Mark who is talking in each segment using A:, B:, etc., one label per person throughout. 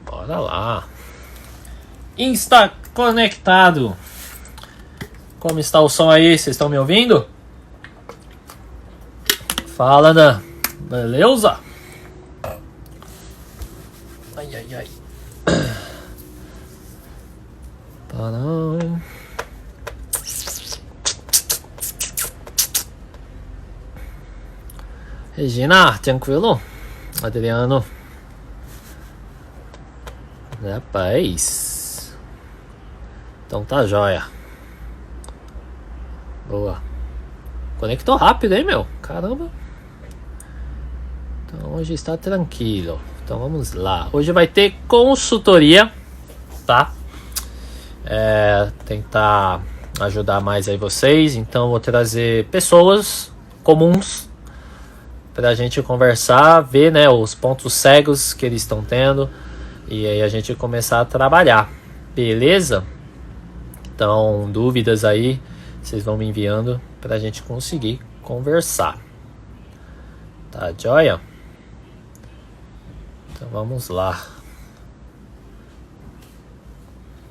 A: Bora lá. Insta conectado. Como está o som aí? Vocês estão me ouvindo? Fala, Ana. Beleza? Ai, ai, ai. Parão. Regina, tranquilo? Adriano. Rapaz. Então tá jóia. Boa. Conectou rápido, hein, meu? Caramba. Então hoje está tranquilo. Então vamos lá. Hoje vai ter consultoria, tá? Tentar ajudar mais aí vocês. Então vou trazer pessoas comuns pra gente conversar, ver, né, os pontos cegos que eles estão tendo. E aí a gente começar a trabalhar. Beleza? Então, dúvidas aí, vocês vão me enviando pra gente conseguir conversar. Tá joia? Então vamos lá.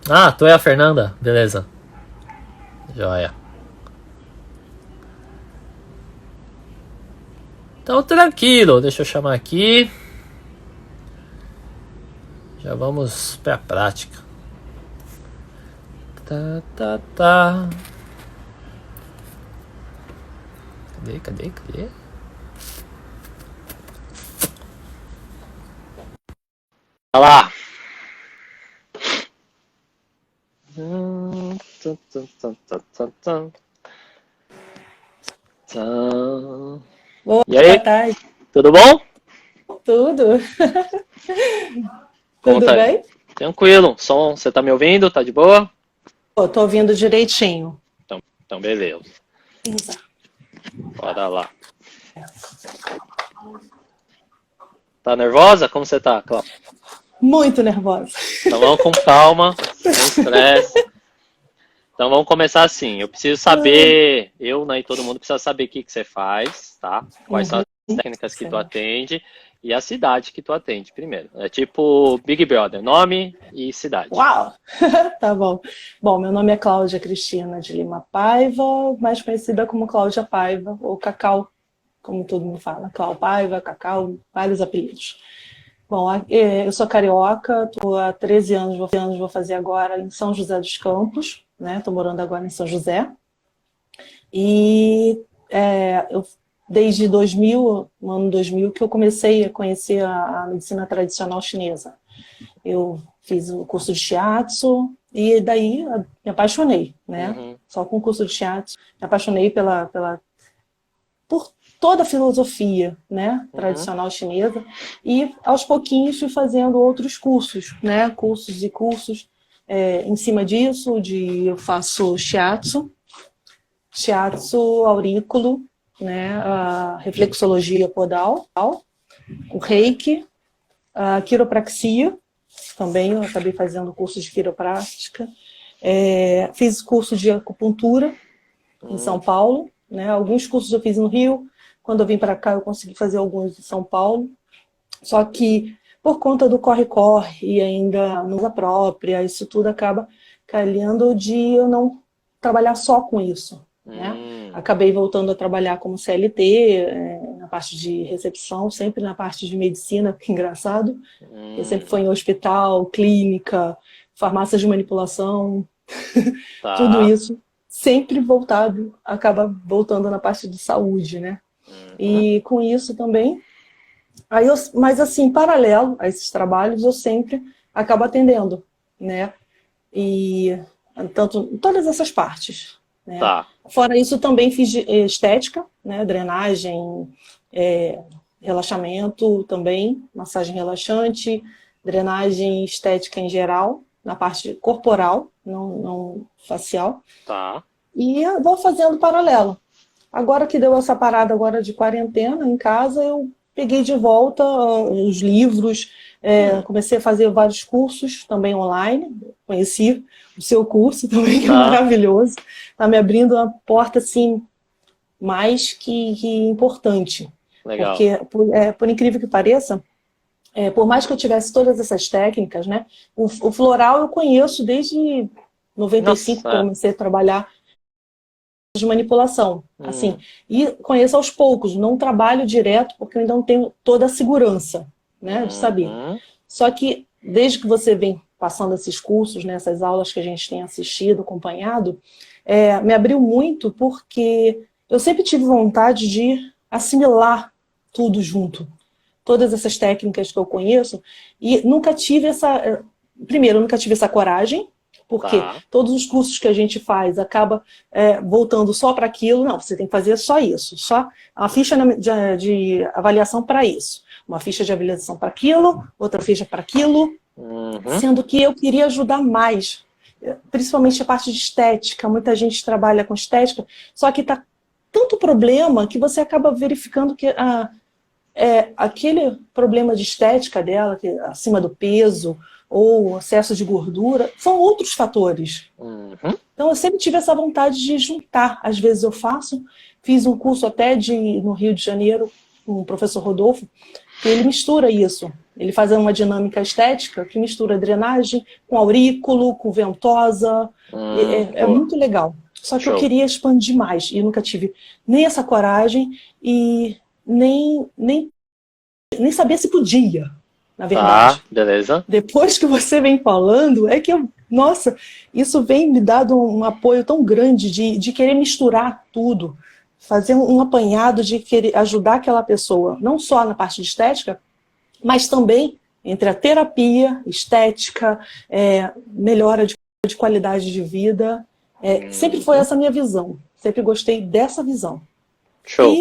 A: Ah, tu é a Fernanda? Beleza. Joia. Então tranquilo, deixa eu chamar aqui. Já vamos pra prática. Tá. Cadê? Olha lá. E aí?
B: Boa tarde.
A: Tudo bom?
B: Tudo?
A: Como
B: Tudo
A: tá?
B: bem?
A: Tranquilo. Som, você tá me ouvindo? Tá de boa?
B: Tô ouvindo direitinho.
A: Então beleza. Bora lá. Tá nervosa? Como você tá, Cláudia?
B: Muito nervosa.
A: Então vamos com calma, sem estresse. Então vamos começar assim. Eu preciso saber, né, e todo mundo precisa saber o que você faz, tá? Quais são as técnicas que tu atende e a cidade que tu atende primeiro. É tipo Big Brother, nome e cidade.
B: Uau! Tá bom. Bom, meu nome é Cláudia Cristina de Lima Paiva, mais conhecida como Cláudia Paiva, ou Cacau, como todo mundo fala. Cláudia Paiva, Cacau, vários apelidos. Bom, eu sou carioca, estou há 13 anos, vou fazer agora em São José dos Campos, né? Estou morando agora em São José. E eu, desde 2000, no ano 2000, que eu comecei a conhecer a medicina tradicional chinesa. Eu fiz o curso de Shiatsu e daí me apaixonei, né?
A: Uhum.
B: Só com o curso de Shiatsu, me apaixonei por toda a filosofia, né, tradicional chinesa, e aos pouquinhos fui fazendo outros cursos, né, cursos em cima disso, eu faço shiatsu aurículo, né, a reflexologia podal, o reiki, a quiropraxia, também eu acabei fazendo curso de quiroprática, fiz curso de acupuntura em São Paulo, né, alguns cursos eu fiz no Rio. Quando eu vim para cá, eu consegui fazer alguns em São Paulo. Só que, por conta do corre-corre e ainda não usa própria, isso tudo acaba calhando de eu não trabalhar só com isso, né? Acabei voltando a trabalhar como CLT, na parte de recepção, sempre na parte de medicina, que engraçado. Eu sempre fui em hospital, clínica, farmácias de manipulação,
A: Tá.
B: tudo isso. Sempre acaba voltando na parte de saúde, né? E com isso também, mas assim, paralelo a esses trabalhos, eu sempre acabo atendendo, né? E tanto todas essas partes, né?
A: Tá.
B: Fora isso, também fiz estética, né? Drenagem, relaxamento também, massagem relaxante, drenagem estética em geral, na parte corporal, não facial.
A: Tá.
B: e vou fazendo paralelo. Agora que deu essa parada agora de quarentena em casa, eu peguei de volta os livros, comecei a fazer vários cursos também online, conheci o seu curso também, que é maravilhoso, está me abrindo uma porta assim, mais que importante.
A: Legal.
B: Porque, por incrível que pareça, por mais que eu tivesse todas essas técnicas, né, o floral eu conheço desde 95, que eu comecei a trabalhar de manipulação, assim, e conheço aos poucos, não trabalho direto porque eu ainda não tenho toda a segurança, né, de saber. Só que desde que você vem passando esses cursos, né, essas aulas que a gente tem assistido, acompanhado, me abriu muito porque eu sempre tive vontade de assimilar tudo junto, todas essas técnicas que eu conheço, e nunca tive essa... Primeiro, eu nunca tive essa coragem, porque todos os cursos que a gente faz acaba voltando só para aquilo. Não, você tem que fazer só isso, só uma ficha de avaliação para isso, uma ficha de avaliação para aquilo, outra ficha para aquilo, sendo que eu queria ajudar mais, principalmente a parte de estética. Muita gente trabalha com estética, só que está tanto problema que você acaba verificando que aquele problema de estética dela, que acima do peso, ou excesso de gordura, são outros fatores. Então eu sempre tive essa vontade de juntar. Às vezes eu fiz um curso até no Rio de Janeiro, com o professor Rodolfo, que ele mistura isso. Ele faz uma dinâmica estética que mistura drenagem com aurículo, com ventosa. É muito legal. Só que eu queria expandir mais, e nunca tive nem essa coragem e nem sabia se podia, na verdade.
A: Beleza.
B: Depois que você vem falando, é que nossa, isso vem me dando um apoio tão grande de querer misturar tudo, fazer um apanhado de querer ajudar aquela pessoa, não só na parte de estética, mas também entre a terapia, estética, melhora de qualidade de vida. Sempre foi essa a minha visão, sempre gostei dessa visão.
A: Show.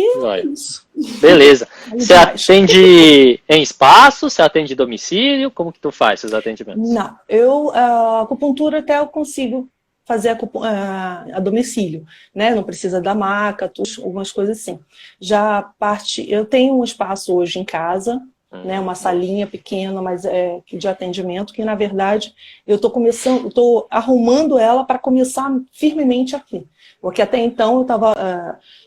A: Isso. Beleza. Você atende em espaço? Você atende em domicílio? Como que tu faz esses atendimentos?
B: Não, a acupuntura até eu consigo fazer a domicílio, né? Não precisa da maca, algumas coisas assim. Já eu tenho um espaço hoje em casa, né? Uma salinha pequena, mas de atendimento, que na verdade eu estou arrumando ela para começar firmemente aqui. Porque até então eu estava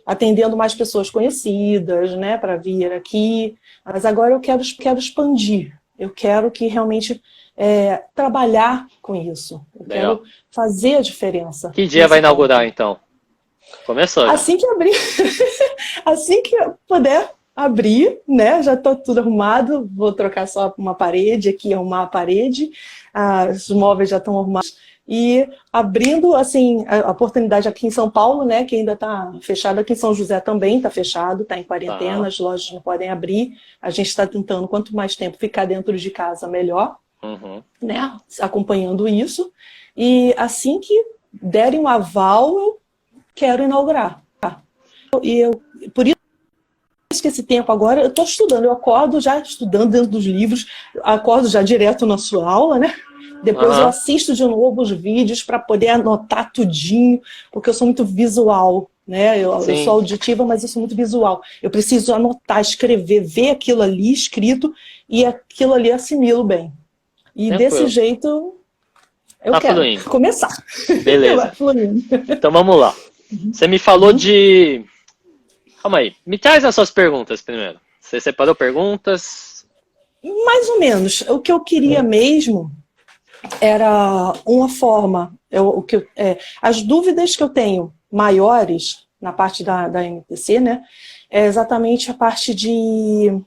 B: atendendo mais pessoas conhecidas, né, para vir aqui, mas agora eu quero expandir, eu quero que realmente trabalhar com isso, eu quero fazer a diferença.
A: Que dia vai inaugurar, então? Começou já.
B: Assim que abrir, assim que eu puder abrir, né, já está tudo arrumado, vou trocar só uma parede aqui, arrumar a parede, os móveis já estão arrumados. E abrindo, assim, a oportunidade aqui em São Paulo, né, que ainda está fechado, aqui em São José também está fechado, está em quarentena, as lojas não podem abrir. A gente está tentando, quanto mais tempo ficar dentro de casa, melhor, né, acompanhando isso. E assim que derem um aval, eu quero inaugurar. E por isso que esse tempo agora, eu estou estudando, eu acordo já estudando dentro dos livros, acordo já direto na sua aula, né? Depois eu assisto de novo os vídeos para poder anotar tudinho, porque eu sou muito visual, né? Eu sou auditiva, mas eu sou muito visual. Eu preciso anotar, escrever, ver aquilo ali escrito e aquilo ali assimilo bem. E desse jeito eu quero começar.
A: Beleza. Então vamos lá. Você me falou de... Calma aí. Me traz as suas perguntas primeiro. Você separou perguntas?
B: Mais ou menos. O que eu queria mesmo... era uma forma, as dúvidas que eu tenho maiores na parte da MPC, né, é exatamente a parte de,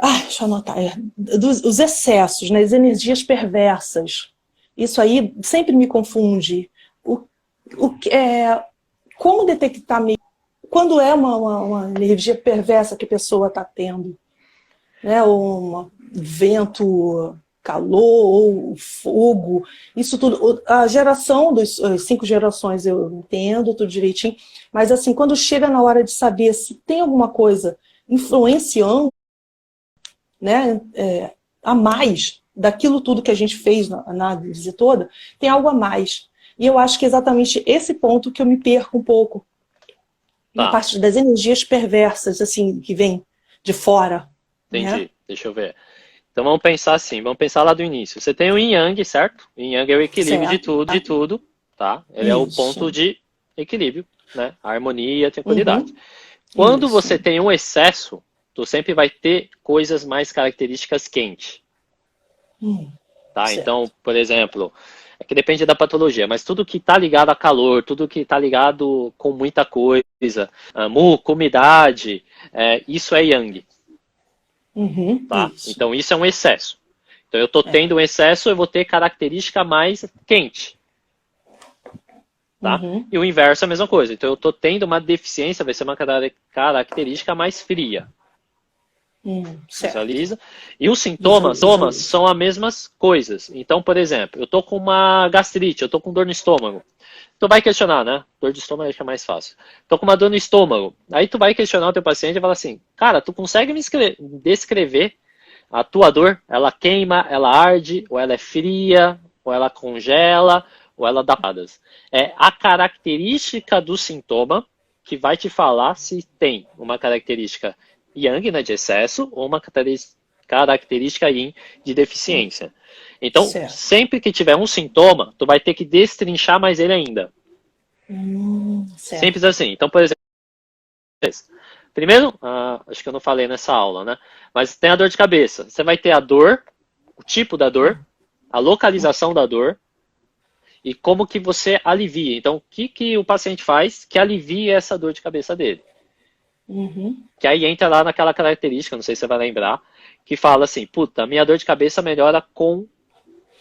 B: deixa eu anotar, dos excessos, né, as energias perversas. Isso aí sempre me confunde. Como detectar quando é uma energia perversa que a pessoa está tendo, né, ou um vento... calor ou fogo, isso tudo, a geração das 5 gerações eu entendo tudo direitinho, mas assim, quando chega na hora de saber se tem alguma coisa influenciando, né, a mais daquilo tudo que a gente fez na análise toda, tem algo a mais. E eu acho que é exatamente esse ponto que eu me perco um pouco. Na parte das energias perversas, assim, que vem de fora.
A: Entendi.
B: Né?
A: Deixa eu ver. Então vamos pensar assim, vamos pensar lá do início. Você tem o Yin Yang, certo? O Yin Yang é o equilíbrio
B: Certo.
A: de tudo, tá? Ele é o ponto
B: Isso.
A: de equilíbrio, né? A harmonia, a tranquilidade.
B: Uhum.
A: Quando você
B: Isso.
A: tem um excesso, tu sempre vai ter coisas mais características quente, tá? Então,
B: Certo.
A: por exemplo, é que depende da patologia, mas tudo que está ligado a calor, tudo que está ligado com muita coisa, muco, umidade, isso é Yang,
B: Uhum.
A: tá?
B: Isso.
A: Então isso é um excesso. Então eu estou
B: É.
A: tendo um excesso, eu vou ter característica mais quente, tá?
B: Uhum.
A: E o inverso é a mesma coisa. Então eu estou tendo uma deficiência, vai ser uma característica mais fria.
B: Certo.
A: Visualiza. E os sintomas
B: Visualizo.
A: são as mesmas coisas. Então, por exemplo, eu estou com uma gastrite, eu estou com dor no estômago. Tu vai questionar, né? Dor de estômago acho que é mais fácil. Tô com uma dor no estômago. Aí tu vai questionar o teu paciente e falar assim, cara, tu consegue me descrever a tua dor? Ela queima, ela arde, ou ela é fria, ou ela congela, ou ela dá paradas. É a característica do sintoma que vai te falar se tem uma característica Yang, né, de excesso, ou uma característica Yin de deficiência. Então,
B: Certo.
A: sempre que tiver um sintoma, tu vai ter que destrinchar mais ele ainda. Simples
B: Certo.
A: assim. Então, por exemplo, primeiro, acho que eu não falei nessa aula, né? Mas tem a dor de cabeça. Você vai ter a dor, o tipo da dor, a localização da dor e como que você alivia. Então, o que o paciente faz que alivie essa dor de cabeça dele?
B: Uhum.
A: Que aí entra lá naquela característica, não sei se você vai lembrar, que fala assim, puta, minha dor de cabeça melhora com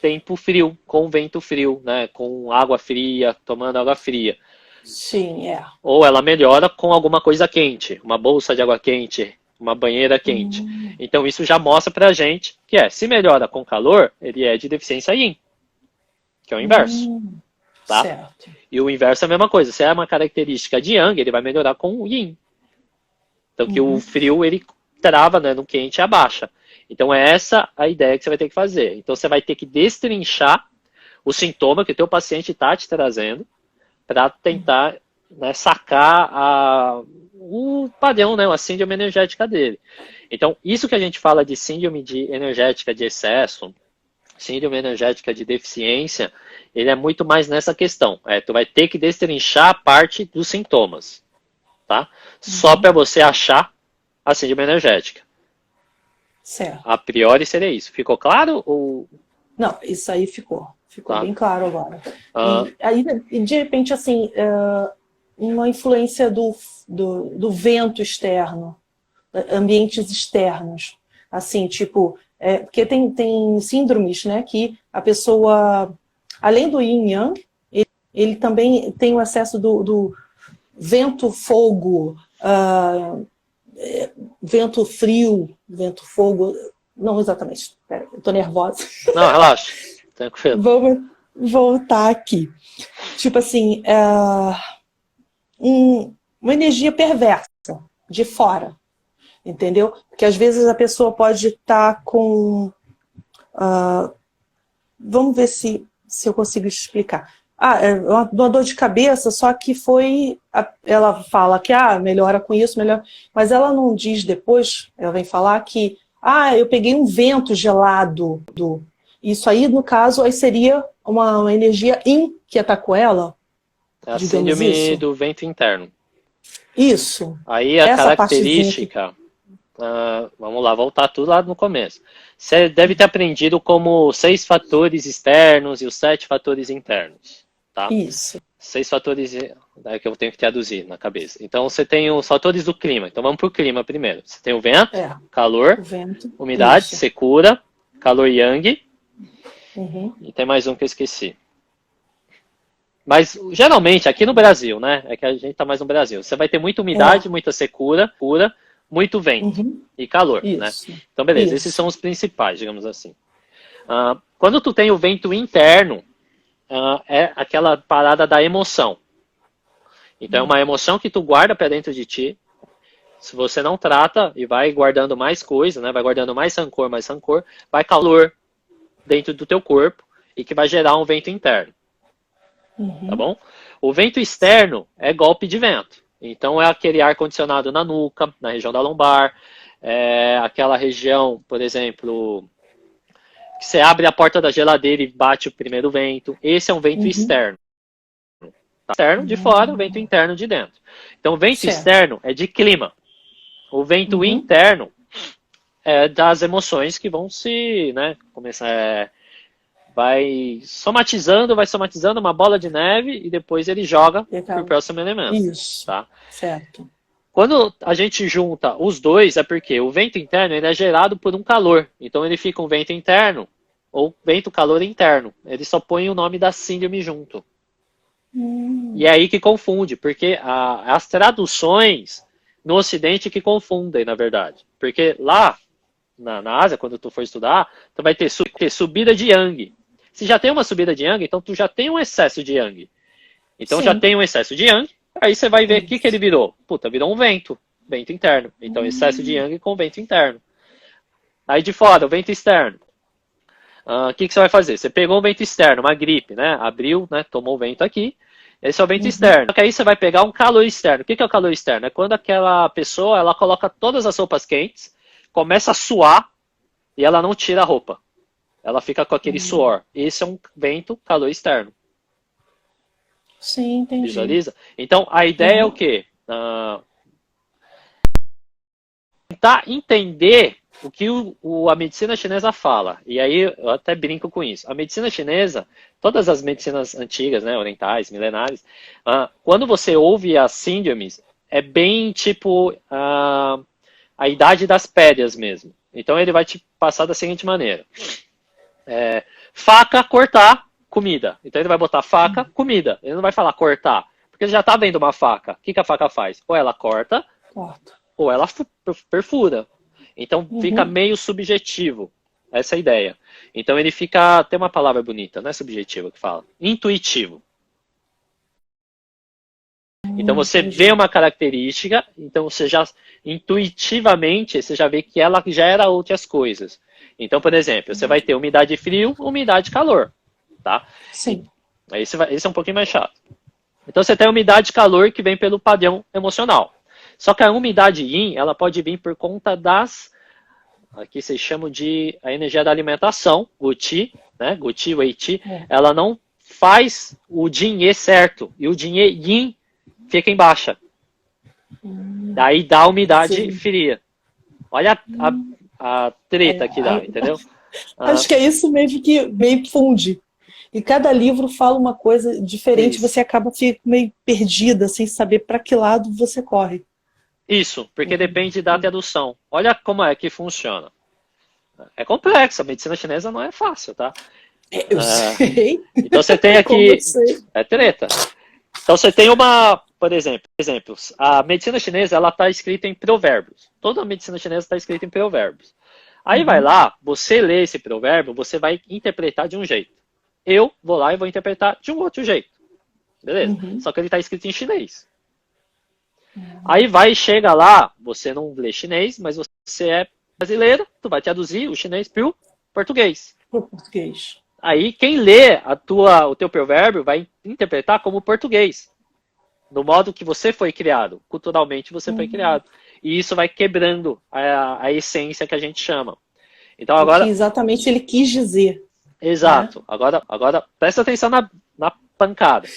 A: tempo frio, com vento frio, né? Com água fria, tomando água fria.
B: Sim, é.
A: Ou ela melhora com alguma coisa quente, uma bolsa de água quente, uma banheira quente.
B: Hum.
A: Então isso já mostra pra gente que se melhora com calor, ele é de deficiência Yin, que é o inverso, tá?
B: Certo.
A: E o inverso é a mesma coisa, se é uma característica de Yang, ele vai melhorar com o Yin. Então que o
B: Uhum.
A: frio ele trava, né, no quente e abaixa. Então é essa a ideia que você vai ter que fazer. Então você vai ter que destrinchar o sintoma que o teu paciente está te trazendo para tentar, né, sacar o padrão, né, a síndrome energética dele. Então, isso que a gente fala de síndrome energética de excesso, síndrome energética de deficiência, ele é muito mais nessa questão. Tu vai ter que destrinchar a parte dos sintomas, tá? Só para você achar a síndrome energética.
B: Certo.
A: A priori seria isso. Ficou claro? Ou...
B: Não, isso aí ficou. Ficou
A: Tá.
B: bem claro agora.
A: Uh,
B: E aí, de repente, assim, uma influência do vento externo, ambientes externos. Assim, tipo, porque tem síndromes, né, que a pessoa, além do yin yang, ele também tem o excesso do vento, fogo, vento frio, vento, fogo. Não exatamente, pera, eu tô nervosa.
A: não, relaxa. Tranquilo.
B: Vamos voltar aqui. Tipo assim, uma energia perversa de fora, entendeu? Porque às vezes a pessoa pode estar com... vamos ver se eu consigo explicar. É uma dor de cabeça, só que ela fala que melhora com isso, melhora, mas ela não diz depois, ela vem falar que eu peguei um vento gelado. Isso aí, no caso, aí seria uma energia yin que atacou ela,
A: É a
B: digamos
A: síndrome
B: isso.
A: do vento interno.
B: Isso.
A: Aí a
B: Essa partezinha aqui.
A: característica, vamos lá, voltar tudo lá no começo. Você deve ter aprendido como 6 fatores externos e os 7 fatores internos, tá?
B: Isso.
A: 6 fatores que eu tenho que traduzir na cabeça. Então você tem os fatores do clima. Então vamos para o clima primeiro. Você tem o vento, calor,
B: O vento.
A: umidade,
B: Isso.
A: secura, calor yang.
B: Uhum.
A: E tem mais um que eu esqueci. Mas, geralmente, aqui no Brasil, né? É que a gente tá mais no Brasil. Você vai ter muita umidade, muita secura, muito vento e calor, né?
B: Isso.
A: Então, beleza. Esses são os principais, digamos assim. Quando tu tem o vento interno, é aquela parada da emoção. Então, é uma emoção que tu guarda para dentro de ti. Se você não trata e vai guardando mais coisa, né? Vai guardando mais rancor, vai calor dentro do teu corpo e que vai gerar um vento interno. tá bom? O vento externo é golpe de vento. Então é aquele ar-condicionado na nuca, na região da lombar, é aquela região, por exemplo, que você abre a porta da geladeira e bate o primeiro vento. Esse é um vento externo. Externo de fora, o vento interno de dentro. Então o vento externo é de clima. O vento interno é das emoções que vão se, né, começar, vai somatizando uma bola de neve e depois ele joga para o próximo elemento.
B: Isso,
A: tá?
B: certo.
A: Quando a gente junta os dois, é porque o vento interno ele é gerado por um calor. Então ele fica um vento interno ou vento-calor interno. Ele só põe o nome da síndrome junto. E é aí que confunde, porque as traduções no Ocidente que confundem, na verdade. Porque lá na Ásia, quando tu for estudar, tu vai ter subida de Yang. Se já tem uma subida de Yang, então tu já tem um excesso de Yang. Então já tem um excesso de Yang, aí você vai ver o que ele virou. Puta, virou um vento interno. Então excesso de Yang com vento interno. Aí de fora, o vento externo. O que você vai fazer? Você pegou um vento externo, uma gripe, né? Abriu, né? Tomou o vento aqui. Esse é o vento externo. Só que aí você vai pegar um calor externo. O que é o calor externo? É quando aquela pessoa, ela coloca todas as roupas quentes, começa a suar e ela não tira a roupa. Ela fica com aquele suor. Esse é um vento, calor externo.
B: Sim, entendi.
A: Visualiza? Então, a ideia é o quê? Tentar entender o que a medicina chinesa fala. E aí eu até brinco com isso. A medicina chinesa, todas as medicinas antigas, né, orientais, milenares, quando você ouve as síndromes, é bem tipo a idade das pedras mesmo. Então ele vai te passar da seguinte maneira. Faca, cortar, comida. Então ele vai botar faca, comida. Ele não vai falar cortar. Porque ele já está vendo uma faca. O que a faca faz? Ou ela corta, ou ela perfura. Então fica meio subjetivo. Essa é a ideia. Então ele fica... Tem uma palavra bonita, não é subjetivo que fala. Intuitivo. Então você vê uma característica, então você já intuitivamente você já vê que ela gera outras coisas. Então, por exemplo, você vai ter umidade frio, umidade calor, tá?
B: Sim.
A: Esse é um pouquinho mais chato. Então você tem a umidade calor que vem pelo padrão emocional. Só que a umidade yin, ela pode vir por conta das, aqui vocês chamam de a energia da alimentação, o Qi, né? O Qi, o Qi, ela não faz o Jin E certo, e o Jin E Yin fica em baixa. Daí dá umidade fria. Olha a treta que dá, entendeu?
B: Acho que é isso mesmo que meio funde. E cada livro fala uma coisa diferente, você acaba meio perdida, sem saber para que lado você corre.
A: Isso, porque depende da tradução. Olha como é que funciona. É complexo, a medicina chinesa não é fácil, tá?
B: Eu sei.
A: Então você tem aqui... É treta. Então você tem uma... Por exemplo, a medicina chinesa ela está escrita em provérbios. Toda a medicina chinesa está escrita em provérbios. Aí vai lá, você lê esse provérbio, você vai interpretar de um jeito. Eu vou lá e vou interpretar de um outro jeito. Beleza? Só que ele está escrito em chinês. Aí chega lá, você não lê chinês, mas você é brasileiro, tu vai traduzir o chinês para o português.
B: Pro português.
A: Aí quem lê o teu provérbio vai interpretar como português. No modo que você foi criado. Culturalmente você foi criado. E isso vai quebrando a essência que a gente chama. Então agora...
B: O que exatamente ele quis dizer.
A: Exato. Né? Agora presta atenção na pancada.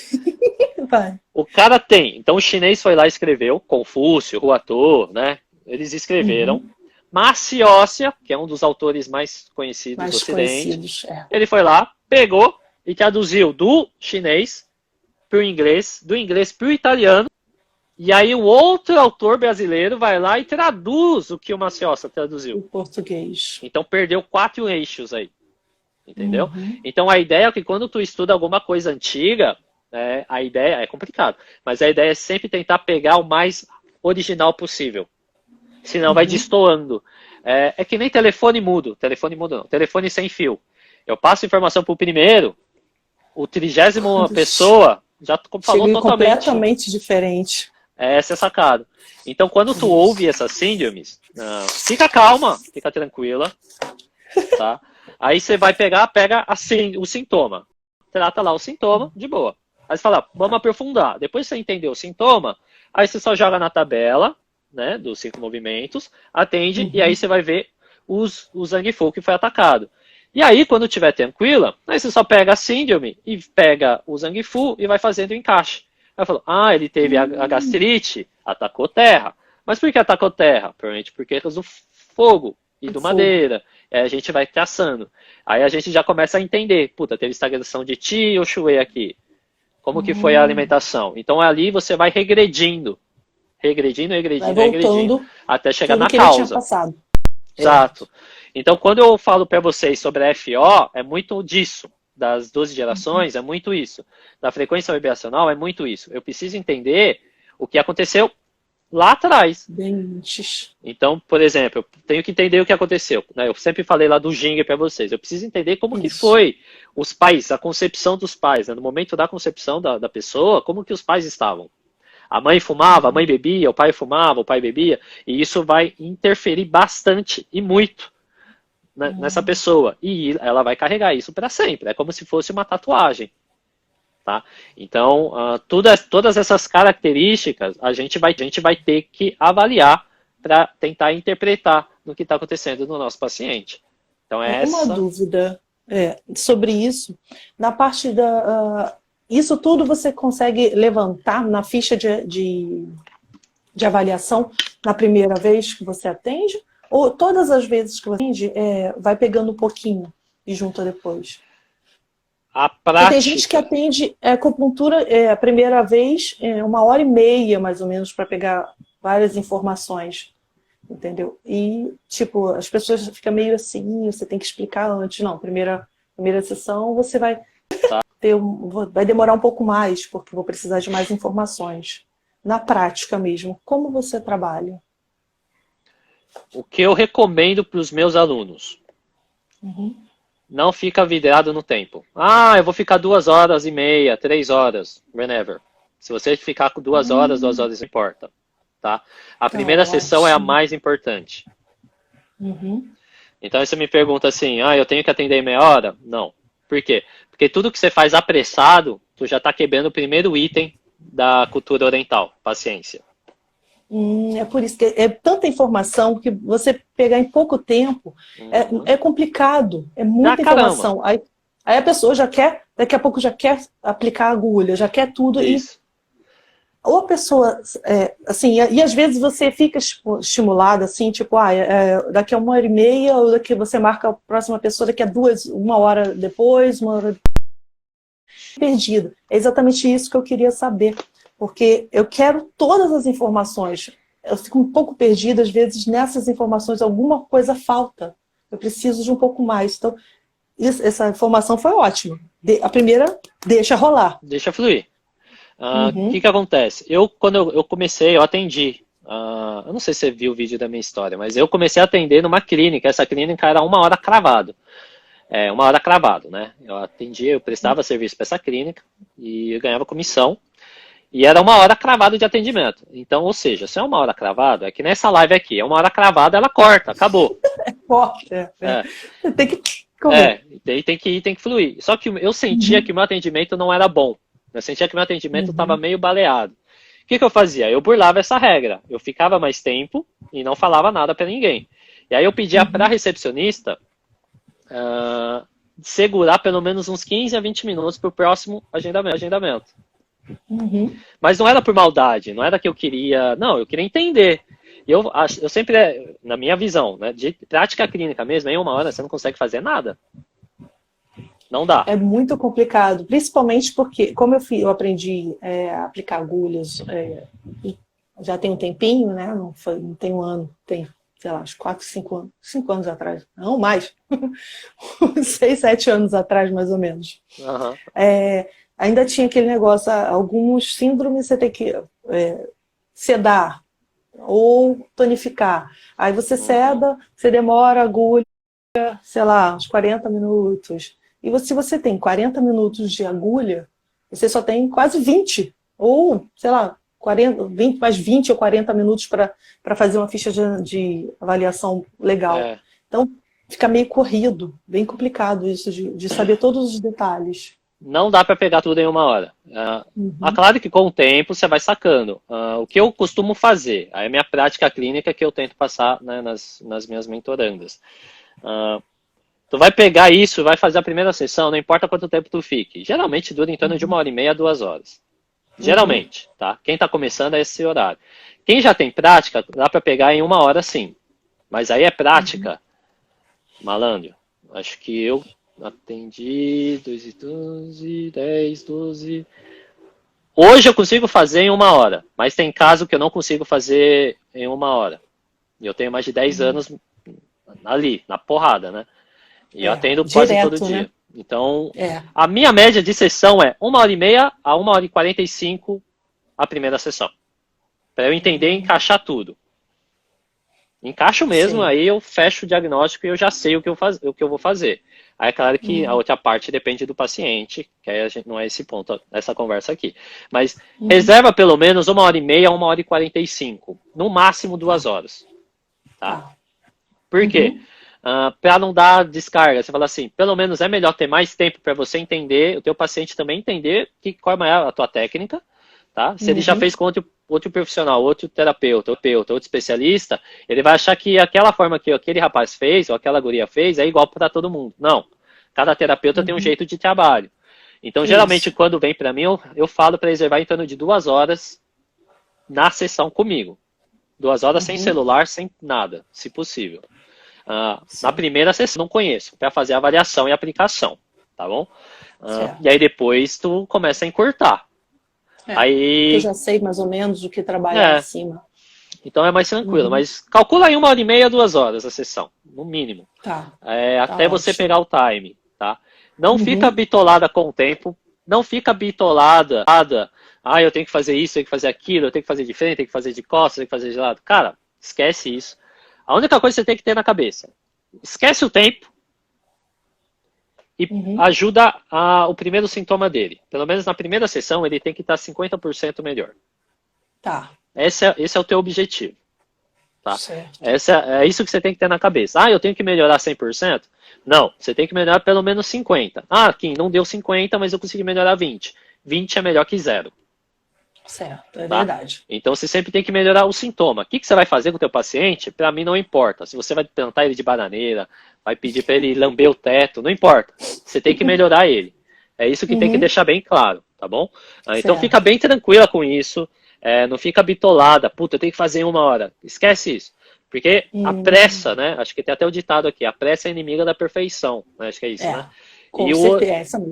B: Vai.
A: O cara tem... Então o chinês foi lá e escreveu. Confúcio, Huatou, né? Eles escreveram. Marciócia, que é um dos autores mais conhecidos do Ocidente. Ele foi lá, pegou e traduziu do chinês para o inglês, do inglês para o italiano, e aí o outro autor brasileiro vai lá e traduz o que o Marciócia traduziu.
B: O português.
A: Então perdeu 4 eixos aí, entendeu? Então a ideia é que quando tu estuda alguma coisa antiga, a ideia é complicado, mas a ideia é sempre tentar pegar o mais original possível, senão vai destoando. É que nem telefone mudo não, telefone sem fio. Eu passo informação para o primeiro, o 30ª pessoa já falou
B: completamente diferente.
A: Essa é a sacada. Então, quando tu ouve essas síndromes, fica calma, fica tranquila, tá? Aí você vai pega o sintoma. Trata lá o sintoma, de boa. Aí você fala, vamos aprofundar. Depois você entendeu o sintoma, aí você só joga na tabela, né, dos 5 movimentos, atende, e aí você vai ver o Zangfu que foi atacado. E aí, quando estiver tranquila, aí você só pega a síndrome e pega o Zangfu e vai fazendo o encaixe. Aí falou, ele teve a gastrite, atacou terra. Mas por que atacou terra? Provavelmente porque do fogo e do madeira. Aí a gente vai traçando. Aí a gente já começa a entender, puta, teve estagnação de Qi ou Shui aqui. Como que foi a alimentação? Então ali você vai regredindo, até chegar na causa. Exato. Então quando eu falo para vocês sobre a FO, é muito disso. Das 12 gerações, é muito isso. Da frequência vibracional, é muito isso. Eu preciso entender o que aconteceu lá atrás. Então, por exemplo, eu tenho que entender o que aconteceu. Né? Eu sempre falei lá do Jing para vocês. Eu preciso entender como que foi os pais, a concepção dos pais. Né? No momento da concepção da pessoa, como que os pais estavam. A mãe fumava, a mãe bebia, o pai fumava, o pai bebia. E isso vai interferir bastante e muito nessa pessoa. E ela vai carregar isso para sempre. É como se fosse uma tatuagem. Tá? Então, todas essas características a gente vai ter que avaliar para tentar interpretar no que está acontecendo no nosso paciente. Então,
B: uma dúvida sobre isso. Na parte isso tudo você consegue levantar na ficha de avaliação na primeira vez que você atende? Ou todas as vezes que você atende, vai pegando um pouquinho e junta depois?
A: A prática...
B: Tem gente que atende acupuntura a primeira vez, 1h30 mais ou menos, para pegar várias informações, entendeu? E, tipo, as pessoas ficam meio assim, você tem que explicar antes. Não, primeira sessão você vai vai demorar um pouco mais, porque vou precisar de mais informações. Na prática mesmo, como você trabalha?
A: O que eu recomendo para os meus alunos? Não fica vidrado no tempo. Eu vou ficar 2h30, 3 horas, whenever. Se você ficar com 2 horas, 2 horas não importa. Tá? A primeira sessão é a mais importante. Então, aí você me pergunta assim, eu tenho que atender em meia hora? Não. Por quê? Porque tudo que você faz apressado, tu já está quebrando o primeiro item da cultura oriental, paciência.
B: É por isso que é tanta informação que você pegar em pouco tempo é complicado, é muita informação. Aí a pessoa já quer, daqui a pouco já quer aplicar a agulha, já quer tudo.
A: Isso.
B: Ou a pessoa, assim, e às vezes você fica estimulada, assim, tipo, daqui a 1h30, ou daqui você marca a próxima pessoa daqui a 1 hora depois, 1 hora depois. Perdida. É exatamente isso que eu queria saber. Porque eu quero todas as informações. Eu fico um pouco perdida, às vezes, nessas informações, alguma coisa falta. Eu preciso de um pouco mais. Então, essa informação foi ótima. A primeira, deixa rolar.
A: Deixa fluir. O que acontece? Quando eu comecei, eu atendi. Eu não sei se você viu o vídeo da minha história, mas eu comecei a atender numa clínica. Essa clínica era 1 hora cravado. 1 hora cravado, né? Eu prestava serviço para essa clínica e eu ganhava comissão. E era 1 hora cravado de atendimento. Então, ou seja, se é 1 hora cravado, é que nessa live aqui, é 1 hora cravada, ela corta, acabou.
B: Tem que correr.
A: Tem que fluir. Só que eu sentia que o meu atendimento não era bom. Eu sentia que o meu atendimento estava meio baleado. O que eu fazia? Eu burlava essa regra. Eu ficava mais tempo e não falava nada para ninguém. E aí eu pedia para a recepcionista segurar pelo menos uns 15 a 20 minutos para o próximo agendamento. Mas não era por maldade, não era que eu queria... Não, eu queria entender. E eu sempre, na minha visão, né, de prática clínica mesmo, em 1 hora você não consegue fazer nada. Não dá.
B: É muito complicado, principalmente porque, como eu aprendi a aplicar agulhas já tem um tempinho, né? Não tem um ano, tem, sei lá, uns 4, 5 anos atrás. Não, mais. 6, 7 anos atrás, mais ou menos. Ainda tinha aquele negócio, alguns síndromes você tem que sedar ou tonificar. Aí você seda, você demora a agulha, sei lá, uns 40 minutos. E se você tem 40 minutos de agulha, você só tem quase 20. Ou, sei lá, 20, mais 20 ou 40 minutos para fazer uma ficha de avaliação legal. Então, fica meio corrido, bem complicado isso de saber todos os detalhes.
A: não dá para pegar tudo em uma hora. Claro que com o tempo você vai sacando. O que eu costumo fazer, aí é a minha prática clínica que eu tento passar, né, nas minhas mentorandas. Tu vai pegar isso, vai fazer a primeira sessão, não importa quanto tempo tu fique. Geralmente dura em torno de 1h30 a 2 horas. Geralmente, tá? Quem tá começando é esse horário. Quem já tem prática, dá para pegar em 1 hora sim. Mas aí é prática, malandro. Acho que eu atendi 2 e 12, 10, 12. Hoje eu consigo fazer em 1 hora, mas tem caso que eu não consigo fazer em 1 hora. E eu tenho mais de 10 anos ali, na porrada, né? E eu atendo quase todo dia. Né? Então, a minha média de sessão é 1h30 a 1h45 a primeira sessão. Para eu entender e encaixar tudo. Encaixo mesmo, aí eu fecho o diagnóstico e eu já sei o que eu vou fazer. Aí é claro que a outra parte depende do paciente, que aí não é esse ponto, essa conversa aqui. Mas reserva pelo menos 1h30 a 1h45. No máximo 2 horas. Tá? Por quê? Para não dar descarga. Você fala assim, pelo menos é melhor ter mais tempo para você entender, o teu paciente também entender qual é a tua técnica. Tá? Se ele já fez com outro profissional, outro terapeuta, outro especialista, ele vai achar que aquela forma que aquele rapaz fez, ou aquela guria fez, é igual para todo mundo. Não. Cada terapeuta tem um jeito de trabalho. Então, geralmente, quando vem para mim, eu falo para reservar em torno de 2 horas na sessão comigo. 2 horas sem celular, sem nada, se possível. Na primeira sessão, não conheço, para fazer a avaliação e aplicação. Tá bom? E aí depois tu começa a encurtar. Aí,
B: eu já sei mais ou menos o que trabalhar em cima.
A: Então é mais tranquilo, mas calcula aí 1h30 a 2 horas a sessão, no mínimo. Até você pegar o time, tá? Não fica bitolada com o tempo, não fica bitolada, eu tenho que fazer isso, eu tenho que fazer aquilo, eu tenho que fazer de frente, eu tenho que fazer de costas, eu tenho que fazer de lado. Cara, esquece isso. A única coisa que você tem que ter na cabeça, esquece o tempo, e ajuda o primeiro sintoma dele. Pelo menos na primeira sessão, ele tem que estar 50% melhor.
B: Tá.
A: Esse é o teu objetivo. Tá? É isso que você tem que ter na cabeça. Eu tenho que melhorar 100%? Não, você tem que melhorar pelo menos 50%. Kim, não deu 50%, mas eu consegui melhorar 20%. 20% é melhor que 0%.
B: Certo, é verdade.
A: Então você sempre tem que melhorar o sintoma. O que você vai fazer com o teu paciente, para mim não importa. Se você vai plantar ele de bananeira, vai pedir para ele lamber o teto, não importa. Você tem que melhorar ele. É isso que tem que deixar bem claro, tá bom? Então fica bem tranquila com isso. Não fica bitolada. Puta, eu tenho que fazer em 1 hora. Esquece isso. Porque a pressa, né? Acho que tem até o ditado aqui. A pressa é inimiga da perfeição. Né? Acho que é isso, né?
B: Com certeza.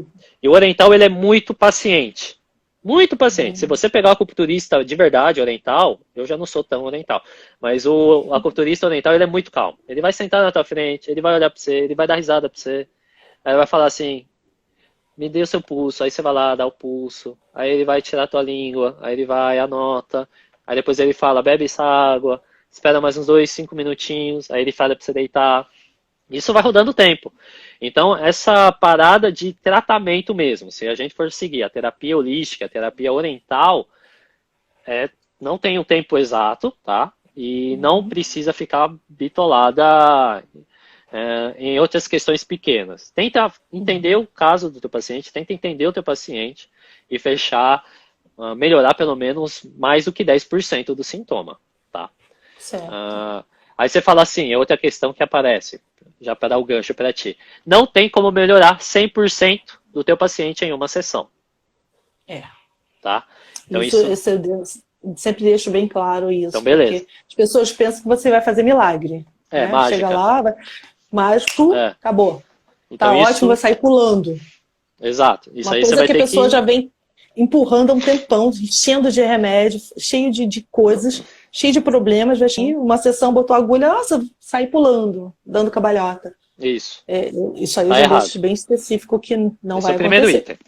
A: E o oriental, ele é muito paciente. Muito paciente. Se você pegar o acupunturista de verdade oriental, eu já não sou tão oriental, mas o acupunturista oriental, ele é muito calmo. Ele vai sentar na tua frente, ele vai olhar pra você, ele vai dar risada pra você. Aí ele vai falar assim, me dê o seu pulso. Aí você vai lá, dá o pulso. Aí ele vai tirar a tua língua, aí ele vai, anota. Aí depois ele fala, bebe essa água, espera mais uns 2, 5 minutinhos. Aí ele fala pra você deitar. Isso vai rodando o tempo. Então, essa parada de tratamento mesmo, se a gente for seguir a terapia holística, a terapia oriental, não tem um tempo exato, tá? E não precisa ficar bitolada em outras questões pequenas. Tenta entender o caso do teu paciente, tenta entender o teu paciente e fechar, melhorar pelo menos mais do que 10% do sintoma, tá?
B: Certo.
A: Aí você fala assim, é outra questão que aparece, já para dar o gancho para ti. Não tem como melhorar 100% do teu paciente em uma sessão. Tá? Então
B: isso eu sempre deixo bem claro isso.
A: Então, beleza.
B: Porque as pessoas pensam que você vai fazer milagre. Né?
A: Mágica.
B: Chega lá, mágico, acabou.
A: Então,
B: tá ótimo, vai sair pulando.
A: Exato. Isso
B: Uma
A: aí
B: coisa
A: você vai
B: que
A: ter
B: a pessoa já vem empurrando há um tempão, enchendo de remédio, cheio de coisas, cheio de problemas, vai cheio, uma sessão, botou a agulha, nossa, sai pulando, dando cabalhota.
A: Isso.
B: Isso aí eu já deixo bem específico que não vai acontecer. Esse é o primeiro item.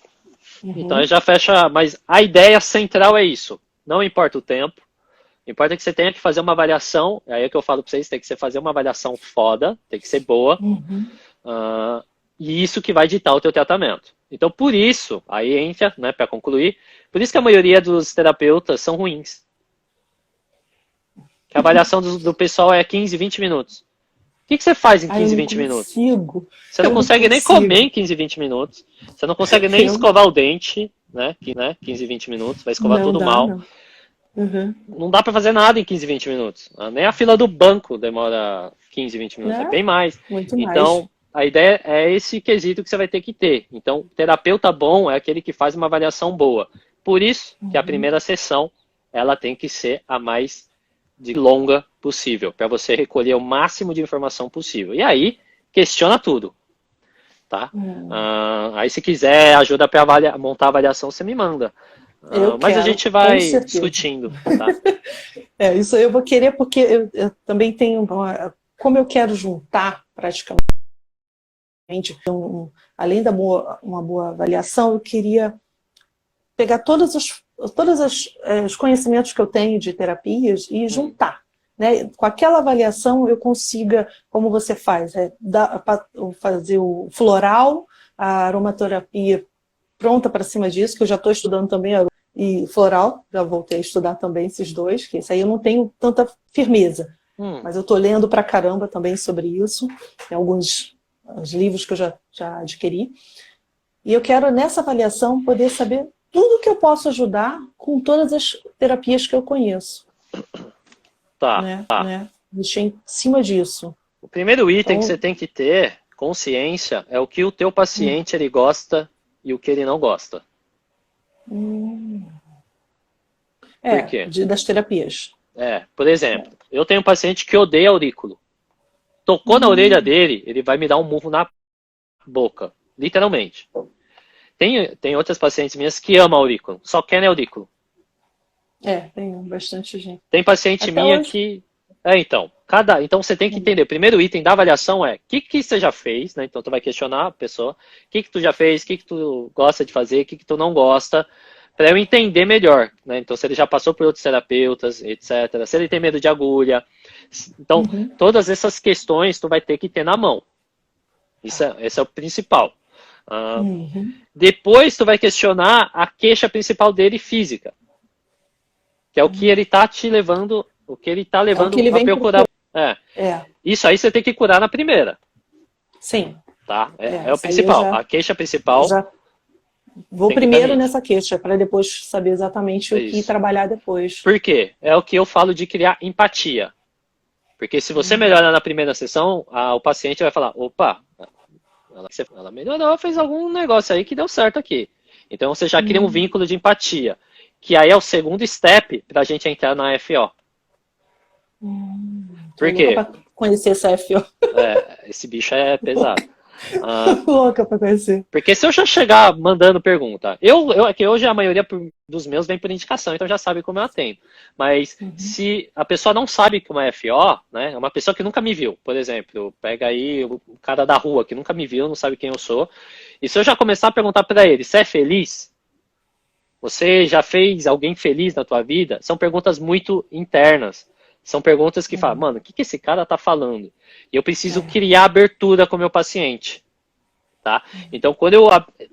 A: Então já fecha, mas a ideia central é isso. Não importa o tempo, importa que você tenha que fazer uma avaliação, aí é que eu falo para vocês, tem que fazer uma avaliação foda, tem que ser boa, e isso que vai ditar o teu tratamento. Então, por isso, aí entra, né, para concluir, por isso que a maioria dos terapeutas são ruins. A avaliação do pessoal é 15, 20 minutos. O que você faz em
B: Ai, eu
A: 15,
B: não
A: 20 minutos?
B: consigo.
A: Você não
B: Eu não
A: consegue nem
B: consigo.
A: comer em 15, 20 minutos. Você não consegue nem
B: Eu,
A: escovar o dente, né? 15, 20 minutos. Vai escovar
B: não
A: tudo
B: dá,
A: mal.
B: não. Uhum.
A: Não dá pra fazer nada em 15, 20 minutos. Nem a fila do banco demora 15, 20 minutos. É
B: Né?
A: bem mais.
B: Muito mais.
A: Então, a ideia é esse quesito que você vai ter que ter. Então, terapeuta bom é aquele que faz uma avaliação boa. Por isso que a
B: Uhum.
A: primeira sessão ela tem que ser a mais de longa possível, para você recolher o máximo de informação possível. E aí, questiona tudo, tá?
B: Hum.
A: Aí, se quiser ajuda para montar a avaliação, você me manda.
B: Eu
A: Mas a
B: quero,
A: gente
B: com
A: vai
B: certeza.
A: discutindo, tá?
B: Isso eu vou querer porque eu também tenho, como eu quero juntar praticamente, além da uma boa avaliação, eu queria pegar os conhecimentos que eu tenho de terapias e juntar. Né? Com aquela avaliação eu consiga, como você faz, fazer o floral, a aromaterapia pronta para cima disso, que eu já estou estudando também, e floral, já voltei a estudar também esses dois, que esse aí eu não tenho tanta firmeza, mas eu estou lendo pra caramba também sobre isso, tem alguns os livros que eu já adquiri, e eu quero nessa avaliação poder saber tudo que eu posso ajudar com todas as terapias que eu conheço.
A: Tá.
B: Né? Mexer em cima disso.
A: O primeiro item que
B: Então,
A: você tem que ter consciência é o que o teu paciente ele gosta e o que ele não gosta. Por quê?
B: Das terapias.
A: Por exemplo, eu tenho um paciente que odeia aurículo. Tocou na orelha dele, ele vai me dar um murro na boca, literalmente. Tem outras pacientes minhas que amam aurículo, só querem aurículo.
B: Tem bastante gente.
A: Tem paciente
B: Até
A: minha
B: hoje.
A: que... Então você tem que entender, o primeiro item da avaliação é o que você já fez, né? Então tu vai questionar a pessoa, o que tu já fez, o que tu gosta de fazer, o que tu não gosta, para eu entender melhor, né? Então se ele já passou por outros terapeutas, etc. Se ele tem medo de agulha. Então, todas essas questões tu vai ter que ter na mão. Esse é o principal. Depois tu vai questionar a queixa principal dele física, que é o que ele está te levando, o que ele está levando a procurar. Isso aí você tem que curar na primeira.
B: Sim.
A: Tá? É o principal. A queixa principal.
B: Vou primeiro nessa queixa, para depois saber exatamente o que trabalhar depois.
A: Por quê? É o que eu falo de criar empatia. Porque se você melhora na primeira sessão, o paciente vai falar, opa, ela melhorou, fez algum negócio aí que deu certo aqui. Então você já cria um vínculo de empatia, que aí é o segundo step para a gente entrar na FO. Por quê?
B: Louca pra conhecer essa FO.
A: Esse bicho é pesado.
B: Louca pra conhecer.
A: Porque se eu já chegar mandando pergunta, que hoje a maioria dos meus vem por indicação, então já sabe como eu atendo. Mas se a pessoa não sabe que uma FO, né, é uma pessoa que nunca me viu, por exemplo, pega aí o cara da rua que nunca me viu, não sabe quem eu sou, e se eu já começar a perguntar para ele, você é feliz? Você já fez alguém feliz na tua vida? São perguntas muito internas. São perguntas que falam, mano, o que esse cara tá falando? E eu preciso criar abertura com o meu paciente. Tá? Então, quando eu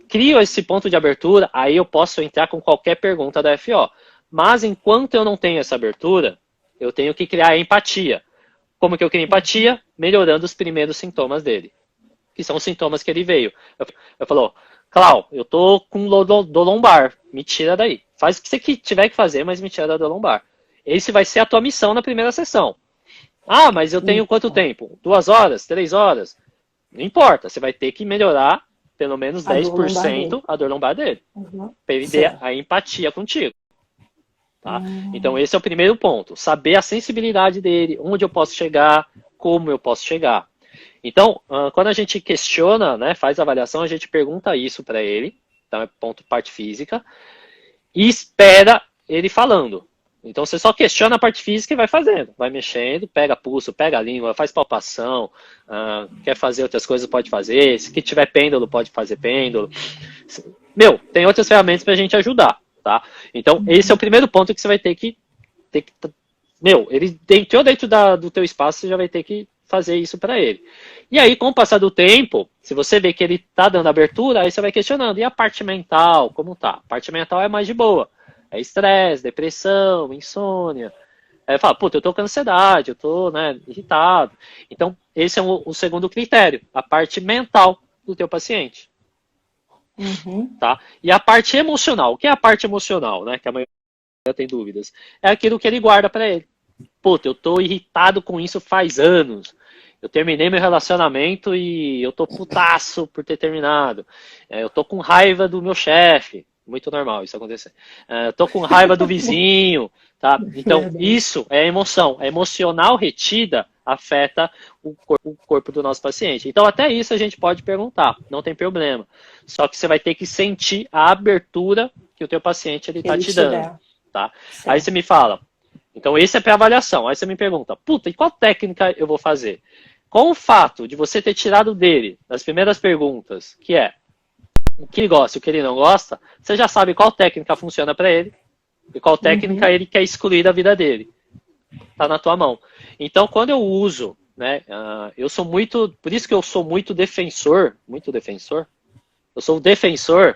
A: crio esse ponto de abertura, aí eu posso entrar com qualquer pergunta da FO. Mas, enquanto eu não tenho essa abertura, eu tenho que criar empatia. Como que eu crio empatia? Melhorando os primeiros sintomas dele. Que são os sintomas que ele veio. Eu falo, Clau, eu tô com dor lombar. Me tira daí. Faz o que você tiver que fazer, mas me tira da dor lombar. Esse vai ser a tua missão na primeira sessão. Mas eu tenho quanto tempo? 2 horas? 3 horas? Não importa, você vai ter que melhorar pelo menos 10% a dor lombar dele. Para ele ter a empatia contigo. Tá? Então esse é o primeiro ponto. Saber a sensibilidade dele, onde eu posso chegar, como eu posso chegar. Então, quando a gente questiona, né, faz a avaliação, a gente pergunta isso para ele, então é ponto parte física, e espera ele falando. Então você só questiona a parte física e vai fazendo, vai mexendo, pega pulso, pega a língua, faz palpação, quer fazer outras coisas, pode fazer, se tiver pêndulo, pode fazer pêndulo. Tem outras ferramentas pra gente ajudar, tá? Então esse é o primeiro ponto que você vai ter que ele entrou dentro do teu espaço, você já vai ter que fazer isso para ele. E aí, com o passar do tempo, se você vê que ele tá dando abertura, aí você vai questionando, e a parte mental, como tá? A parte mental é mais de boa. É estresse, depressão, insônia. Aí fala, puta, eu tô com ansiedade, eu tô, né, irritado. Então, esse é o segundo critério, a parte mental do teu paciente.
B: Uhum.
A: Tá? E a parte emocional, o que é a parte emocional, né, que a maioria tem dúvidas? É aquilo que ele guarda para ele. Puta, eu tô irritado com isso faz anos. Eu terminei meu relacionamento e eu tô putaço por ter terminado. Eu tô com raiva do meu chefe. Muito normal isso acontecer. Eu tô com raiva do vizinho. Tá? Então, isso é emoção. A emocional retida afeta o corpo do nosso paciente. Então, até isso a gente pode perguntar. Não tem problema. Só que você vai ter que sentir a abertura que o teu paciente está te dando. Tá? Aí você me fala, então esse é para avaliação. Aí você me pergunta, puta, e qual técnica eu vou fazer? Com o fato de você ter tirado dele das primeiras perguntas, que é o que ele gosta e o que ele não gosta, você já sabe qual técnica funciona para ele e qual técnica ele quer excluir da vida dele. Tá na tua mão. Então, quando eu uso, né, eu sou muito, por isso que eu sou muito defensor, eu sou o defensor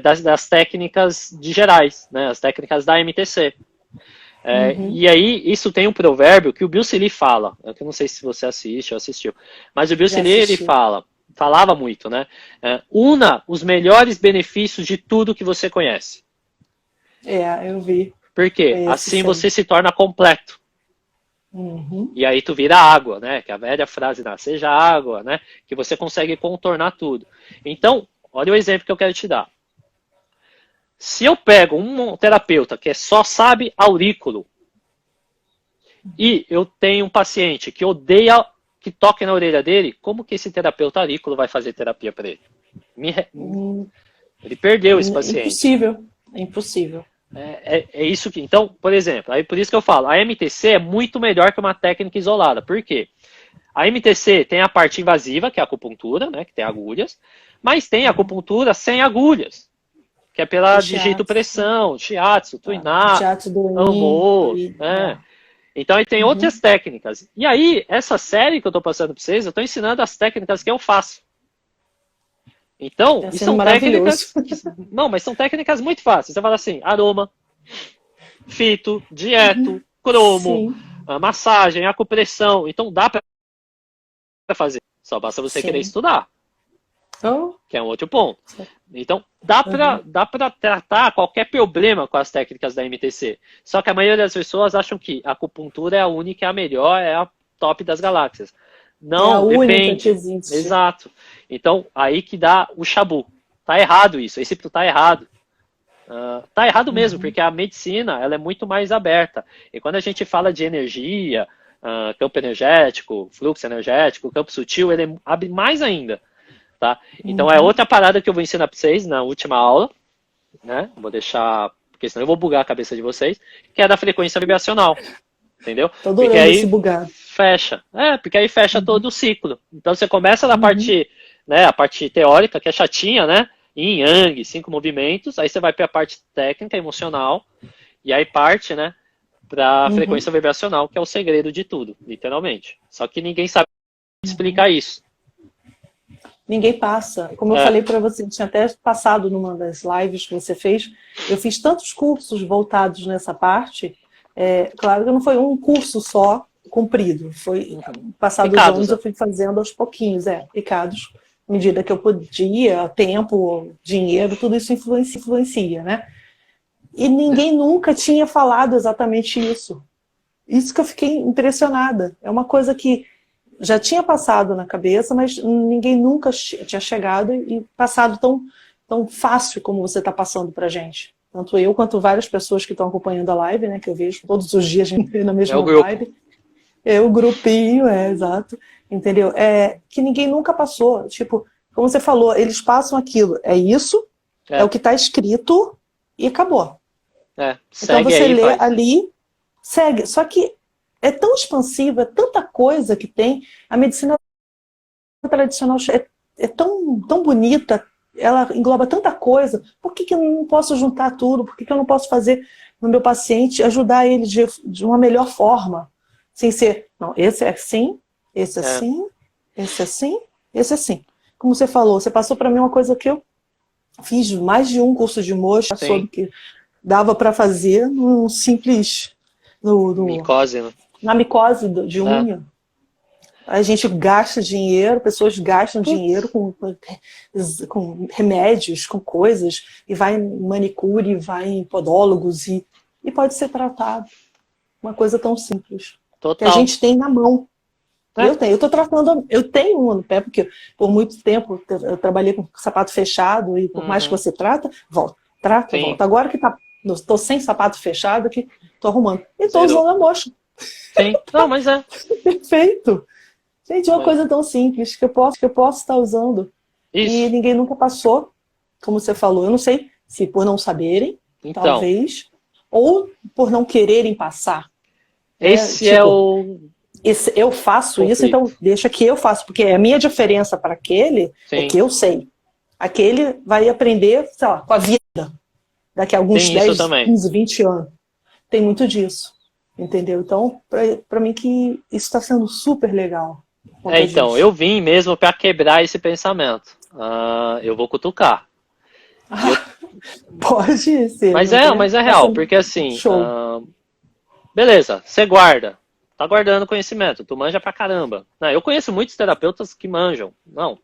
A: das técnicas de gerais, né, as técnicas da MTC. E aí, isso tem um provérbio que o Bruce Lee fala, eu não sei se você assiste ou assistiu, mas o Bruce Lee, ele falava muito, né? Una os melhores benefícios de tudo que você conhece.
B: Eu vi.
A: Por quê? Assim você se torna completo. E aí tu vira água, né? Que é a velha frase da seja água, né? Que você consegue contornar tudo. Então, olha o exemplo que eu quero te dar. Se eu pego um terapeuta que só sabe aurículo e eu tenho um paciente que odeia que toque na orelha dele, como que esse terapeuta aurículo vai fazer terapia para ele? Ele perdeu esse paciente.
B: Impossível.
A: É isso que... Então, por exemplo, aí por isso que eu falo, a MTC é muito melhor que uma técnica isolada. Por quê? A MTC tem a parte invasiva, que é a acupuntura, né, que tem agulhas, mas tem a acupuntura sem agulhas, que é pela digitopressão, shiatsu, tuiná, amor, Então aí tem outras técnicas. E aí, essa série que eu estou passando para vocês, eu estou ensinando as técnicas que eu faço. Então, e são técnicas... Não, mas são técnicas muito fáceis. Você fala assim, aroma, fito, dieto, cromo, massagem, acupressão. Então dá para fazer. Só basta você querer estudar. Que é um outro ponto. Então, dá para tratar qualquer problema com as técnicas da MTC. Só que a maioria das pessoas acham que a acupuntura é a única, é a melhor, é a top das galáxias. Não,
B: é a
A: depende.
B: Única que existe.
A: Exato. Então, aí que dá o chabu. Tá errado isso. Esse tá errado. Tá errado mesmo, porque a medicina ela é muito mais aberta. E quando a gente fala de energia, campo energético, fluxo energético, campo sutil, ele abre mais ainda. Tá? Então é outra parada que eu vou ensinar para vocês na última aula, né? Vou deixar, porque senão eu vou bugar a cabeça de vocês, que é da frequência vibracional. Entendeu?
B: Porque aí bugar.
A: Fecha. Porque aí fecha todo o ciclo. Então você começa na parte, né, a parte teórica, que é chatinha, né? Yin, Yang, 5 movimentos, aí você vai para a parte técnica, emocional, e aí parte, né, para a frequência vibracional, que é o segredo de tudo, literalmente. Só que ninguém sabe explicar isso.
B: Ninguém passa. Como eu falei para você, tinha até passado numa das lives que você fez, eu fiz tantos cursos voltados nessa parte. Claro que não foi um curso só comprido, foi passados os anos eu fui fazendo aos pouquinhos, picados, à medida que eu podia, tempo, dinheiro, tudo isso influencia, né? E ninguém nunca tinha falado exatamente isso. Isso que eu fiquei impressionada. É uma coisa que já tinha passado na cabeça, mas ninguém nunca tinha chegado e passado tão fácil como você está passando para a gente. Tanto eu quanto várias pessoas que estão acompanhando a live, né, que eu vejo todos os dias na mesma live. O grupinho, exato. Entendeu? Que ninguém nunca passou. Tipo, como você falou, eles passam aquilo. É isso, é o que está escrito e acabou. Então você lê ali, segue. Só que é tão expansiva, é tanta coisa que tem. A medicina tradicional é tão bonita, ela engloba tanta coisa. Por que eu não posso juntar tudo? Por que eu não posso fazer no meu paciente, ajudar ele de uma melhor forma? Sem ser, não, esse é assim, esse é assim, esse é assim, esse é assim. Como você falou, você passou para mim uma coisa que eu fiz mais de um curso de mocha, sobre que dava para fazer num simples
A: Micose, né?
B: na micose de
A: É.
B: unha. A gente gasta dinheiro, pessoas gastam dinheiro com remédios, com coisas, e vai em manicure, vai em podólogos, e pode ser tratado. Uma coisa tão simples. Que a
A: Total.
B: gente tem na mão.
A: É.
B: Eu tenho uma no pé, porque por muito tempo eu trabalhei com sapato fechado, e por mais que você volta.
A: Sim.
B: Volta. Agora que estou sem sapato fechado, que estou arrumando. E estou
A: Zerou.
B: usando a mocha.
A: Sim. Não, mas é.
B: Perfeito. Gente, é uma coisa tão simples que eu posso estar usando.
A: Isso.
B: E ninguém nunca passou, como você falou. Eu não sei se por não saberem,
A: Então,
B: talvez, ou por não quererem passar.
A: Esse é o...
B: Eu faço isso,
A: Conflito.
B: então deixa que eu faço, porque a minha diferença para aquele é
A: Sim.
B: que eu sei. Aquele vai aprender, sei lá, com a vida. Daqui a alguns
A: Tem isso
B: 10,
A: também.
B: 15, 20 anos. Tem muito disso. Entendeu? Então, para mim que isso está sendo super legal.
A: Então, eu vim mesmo para quebrar esse pensamento. Eu vou cutucar.
B: Pode ser.
A: Mas é real, porque assim, beleza, você guarda. Tá guardando conhecimento, tu manja pra caramba. Não, eu conheço muitos terapeutas que manjam. Não,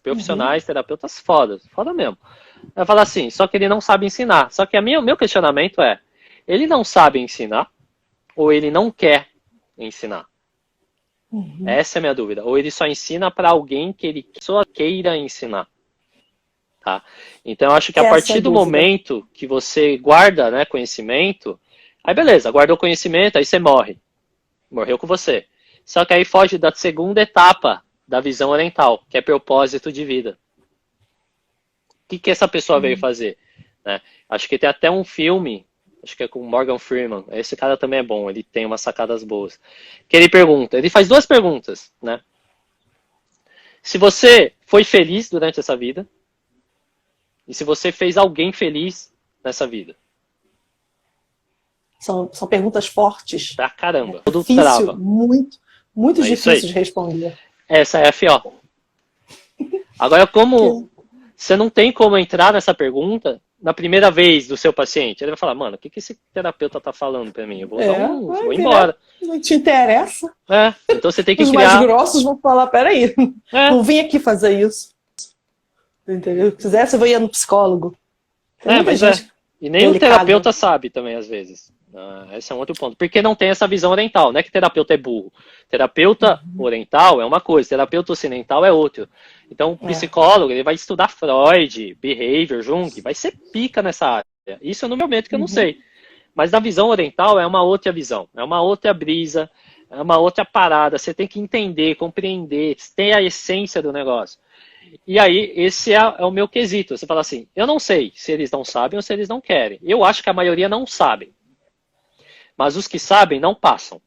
A: profissionais, terapeutas foda mesmo. Vai falar assim, só que ele não sabe ensinar. Só que o meu questionamento é, ele não sabe ensinar ou ele não quer ensinar? Essa é a minha dúvida. Ou ele só ensina para alguém que ele só queira ensinar. Tá? Então eu acho que a partir do momento que você guarda, né, conhecimento, aí beleza, guardou conhecimento, aí você morre. Morreu com você. Só que aí foge da segunda etapa da visão oriental, que é propósito de vida. O que essa pessoa veio fazer? Né? Acho que tem até um filme, acho que é com Morgan Freeman. Esse cara também é bom, ele tem umas sacadas boas. Que ele faz duas perguntas, né? Se você foi feliz durante essa vida, e se você fez alguém feliz nessa vida.
B: São perguntas fortes.
A: Pra caramba.
B: É difícil, muito difícil de responder.
A: Essa é a FO. Agora, como você não tem como entrar nessa pergunta na primeira vez do seu paciente, ele vai falar, mano, o que esse terapeuta tá falando pra mim? Eu vou vou embora.
B: Não te interessa.
A: Então você tem que
B: Os mais grossos vão falar, peraí, não vim aqui fazer isso. Entendeu? Se quisesse, eu ia no psicólogo.
A: E nem o terapeuta sabe também, às vezes. Esse é um outro ponto. Porque não tem essa visão oriental. Não é que terapeuta é burro. Terapeuta oriental é uma coisa, terapeuta ocidental é outra. Então, o psicólogo, ele vai estudar Freud, Behavior, Jung, vai ser pica nessa área. Isso no meu momento que eu não sei. Mas na visão oriental é uma outra visão. É uma outra brisa, é uma outra parada. Você tem que entender, compreender, ter a essência do negócio. E aí, esse é o meu quesito. Você fala assim, eu não sei se eles não sabem ou se eles não querem. Eu acho que a maioria não sabem. Mas os que sabem não passam.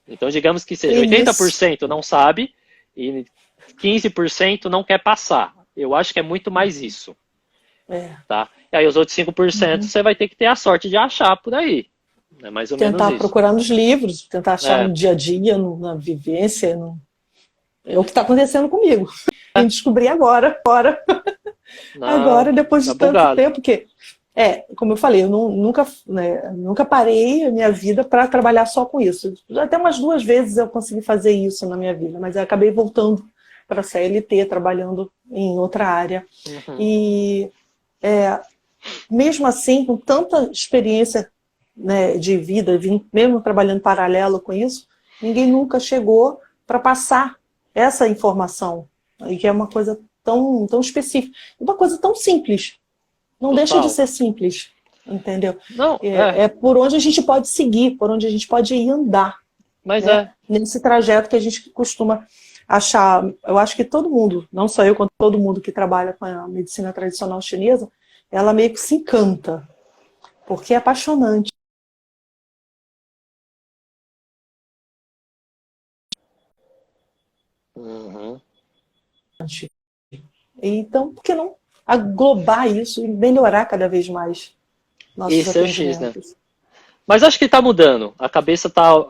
A: Então, digamos que seja 80% não sabe e 15% não quer passar. Eu acho que é muito mais isso. Tá? E aí, os outros 5% você vai ter que ter a sorte de achar por aí. É mais ou menos isso.
B: Tentar procurar nos livros, tentar achar no dia a dia, na vivência. É o que está acontecendo comigo. Eu descobri agora, agora, depois de tanto tempo, porque, como eu falei, eu nunca parei a minha vida para trabalhar só com isso. Até umas 2 vezes eu consegui fazer isso na minha vida, mas eu acabei voltando para a CLT, trabalhando em outra área. E, mesmo assim, com tanta experiência, né, de vida, mesmo trabalhando paralelo com isso, ninguém nunca chegou para passar essa informação, que é uma coisa tão específica, uma coisa tão simples. Não deixa de ser simples, entendeu?
A: Não,
B: é por onde a gente pode seguir, por onde a gente pode ir andar.
A: Mas
B: nesse trajeto que a gente costuma achar. Eu acho que todo mundo, não só eu, quanto todo mundo que trabalha com a medicina tradicional chinesa, ela meio que se encanta, porque é apaixonante. Então, por que não aglobar isso e melhorar cada vez mais nossos
A: Isso
B: atendimentos?
A: é o X, né? Mas acho que está mudando. A cabeça tá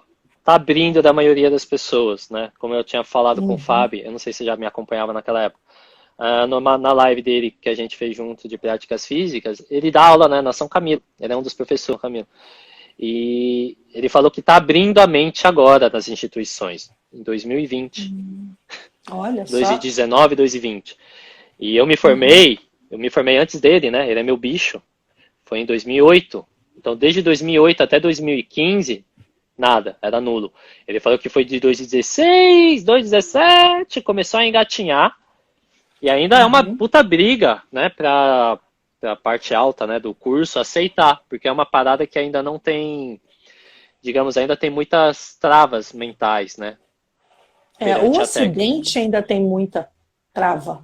A: abrindo da maioria das pessoas, né? Como eu tinha falado com o Fábio, eu não sei se você já me acompanhava naquela época. Na live dele que a gente fez junto de práticas físicas, ele dá aula, né, na São Camilo. Ele é um dos professores, Camilo. E ele falou que está abrindo a mente agora nas instituições, em 2020.
B: Olha só.
A: 2019, 2020. E eu me formei antes dele, né? Ele é meu bicho. Foi em 2008. Então, desde 2008 até 2015, nada, era nulo. Ele falou que foi de 2016, 2017, começou a engatinhar. E ainda é uma puta briga, né, pra parte alta, né, do curso aceitar, porque é uma parada que ainda não tem, digamos, ainda tem muitas travas mentais, né,
B: O
A: perante a técnica.
B: Ocidente ainda tem muita trava.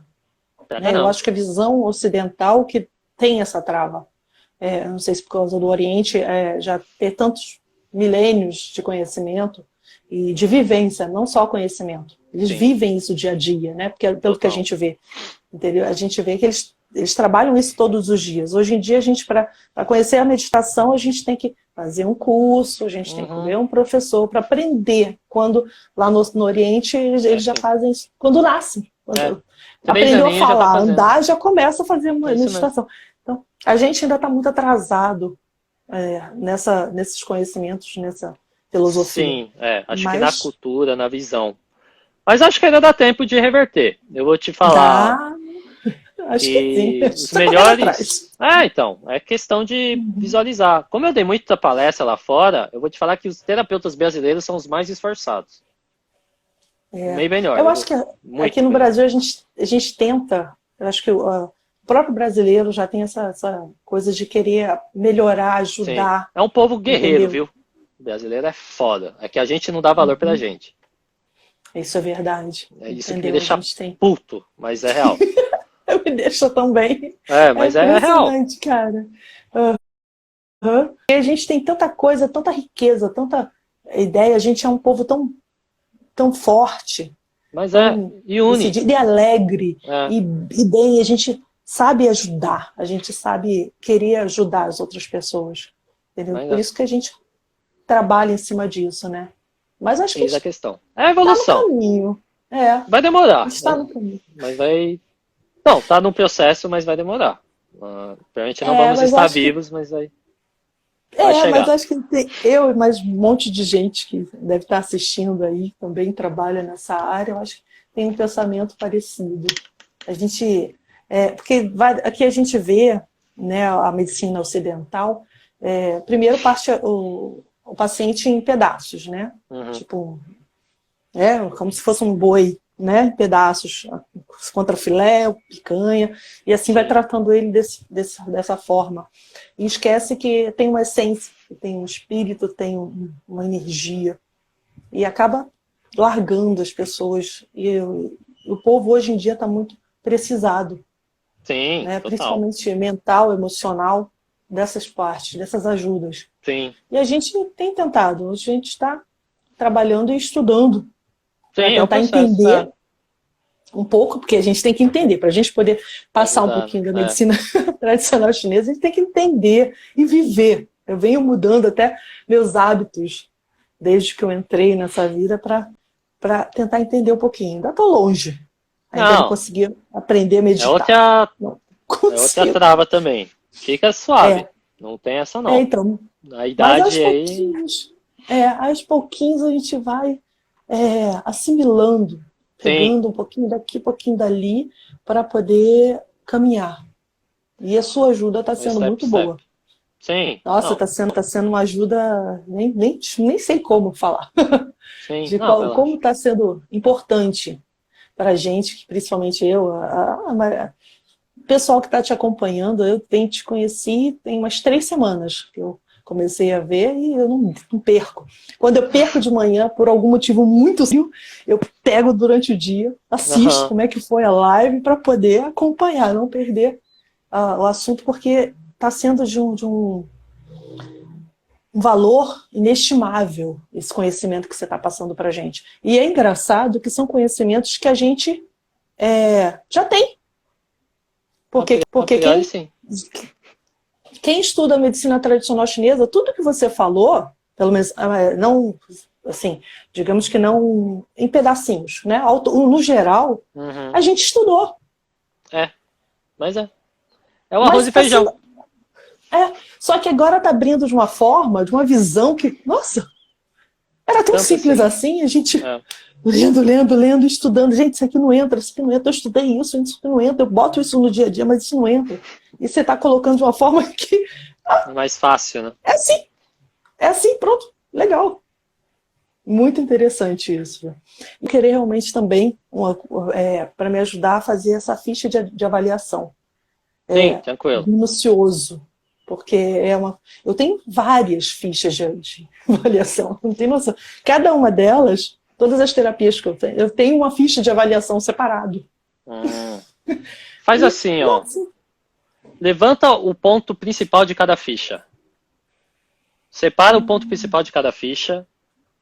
A: Pra
B: Né? Eu
A: caramba.
B: acho que a visão ocidental que tem essa trava. Não sei se por causa do Oriente já ter tantos milênios de conhecimento e de vivência, não só conhecimento. Eles
A: Sim.
B: vivem isso dia a dia, né? Porque pelo que a gente vê, entendeu? A gente vê que eles trabalham isso todos os dias. Hoje em dia, a gente, para conhecer a meditação, a gente tem que fazer um curso, a gente tem que ver um professor para aprender. Quando lá no Oriente, eles já fazem isso quando nascem. Quando aprendeu a falar, andar, já começa a fazer uma meditação. Então, a gente ainda está muito atrasado nesses conhecimentos, nessa filosofia.
A: Sim, acho que na cultura, na visão. Mas acho que ainda dá tempo de reverter. Eu vou te falar.
B: Acho que sim.
A: Os melhores. Então, é questão de visualizar. Como eu dei muita palestra lá fora, eu vou te falar que os terapeutas brasileiros são os mais esforçados. Meio melhor.
B: Eu acho que aqui no Brasil a gente tenta, eu acho que o próprio brasileiro já tem essa coisa de querer melhorar, ajudar.
A: Sim. É um povo guerreiro, viu? O brasileiro é foda. É que a gente não dá valor pra gente.
B: Isso é verdade.
A: É isso que me deixa puto, mas é real.
B: Me deixa também.
A: Mas é real.
B: Cara. E a gente tem tanta coisa, tanta riqueza, tanta ideia. A gente é um povo tão forte.
A: Mas
B: e une. E alegre. E bem, a gente sabe ajudar. A gente sabe querer ajudar as outras pessoas. Entendeu? Por isso que a gente trabalha em cima disso, né? Mas acho que
A: a questão. É a evolução.
B: Tá no caminho.
A: Vai demorar.
B: Está no caminho.
A: Mas vai... Não, tá no processo, mas vai demorar. Provavelmente não vamos estar vivos, mas vai chegar.
B: Mas acho que eu e mais um monte de gente que deve estar assistindo aí, também trabalha nessa área, eu acho que tem um pensamento parecido. A gente... porque aqui a gente vê, né, a medicina ocidental, primeiro parte o paciente em pedaços, né? Tipo, como se fosse um boi, né? Em pedaços, contra filé, picanha, e assim vai tratando ele dessa forma. E esquece que tem uma essência, que tem um espírito, tem uma energia. E acaba largando as pessoas. E o povo hoje em dia está muito precisado.
A: Sim,
B: né? Principalmente mental, emocional, dessas partes, dessas ajudas.
A: Sim.
B: E a gente tem tentado, a gente está trabalhando e estudando para tentar entender um pouco, porque a gente tem que entender, para a gente poder passar um pouquinho da medicina tradicional chinesa, a gente tem que entender e viver. Eu venho mudando até meus hábitos desde que eu entrei nessa vida para tentar entender um pouquinho. Ainda estou longe, ainda não consegui aprender a meditar.
A: É outra trava também. Fica suave, não tem essa não.
B: Então,
A: a idade
B: aos pouquinhos a gente vai assimilando, pegando um pouquinho daqui, um pouquinho dali, para poder caminhar. E a sua ajuda está sendo muito boa.
A: Sim.
B: Nossa, tá sendo uma ajuda, nem sei como falar.
A: Sim.
B: Como está sendo importante para a gente, principalmente eu, o pessoal que está te acompanhando. Eu te conheci tem umas 3 semanas que eu comecei a ver e eu não perco. Quando eu perco de manhã, por algum motivo muito sério, eu pego durante o dia, assisto como é que foi a live para poder acompanhar, não perder o assunto, porque está sendo de um valor inestimável esse conhecimento que você está passando para a gente. E é engraçado que são conhecimentos que a gente já tem. Porque quem estuda a medicina tradicional chinesa, tudo que você falou, pelo menos não, assim, digamos que não em pedacinhos, né? No geral, a gente estudou.
A: Mas é o arroz e feijão.
B: Só que agora está abrindo de uma forma, de uma visão que, nossa, era tão
A: Tanto
B: simples
A: assim.
B: assim, a gente
A: É.
B: lendo, estudando. Gente, isso aqui não entra, isso aqui não entra. Eu estudei isso aqui não entra. Eu boto isso no dia a dia, mas isso não entra. E você está colocando de uma forma que
A: Mais fácil, né?
B: é assim, pronto, legal. Muito interessante isso. E querer realmente também para me ajudar a fazer essa ficha de avaliação.
A: Sim, tranquilo.
B: Minucioso. Porque eu tenho várias fichas de avaliação, não tem noção. Cada uma delas, todas as terapias que eu tenho uma ficha de avaliação separado.
A: Faz assim, ó. Levanta o ponto principal de cada ficha. Separa o ponto principal de cada ficha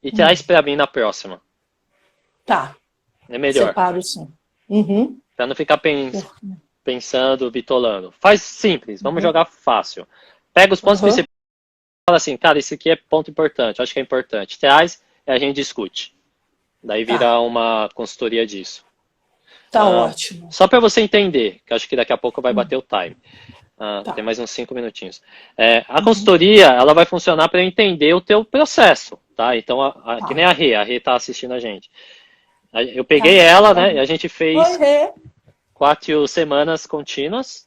A: e traz para mim na próxima.
B: Tá.
A: É melhor.
B: Separo sim. Uhum.
A: Para não ficar pensando, bitolando. Faz simples, vamos jogar fácil. Pega os pontos principais e fala assim, cara, isso aqui é ponto importante, acho que é importante. Traz e a gente discute. Daí vira uma consultoria disso.
B: Tá ótimo.
A: Só para você entender, que acho que daqui a pouco vai bater o time. Tem mais uns 5 minutinhos. A consultoria, ela vai funcionar para eu entender o teu processo, tá? Então, que nem a Rê tá assistindo a gente. Eu peguei ela, né, e a gente fez 4 semanas contínuas,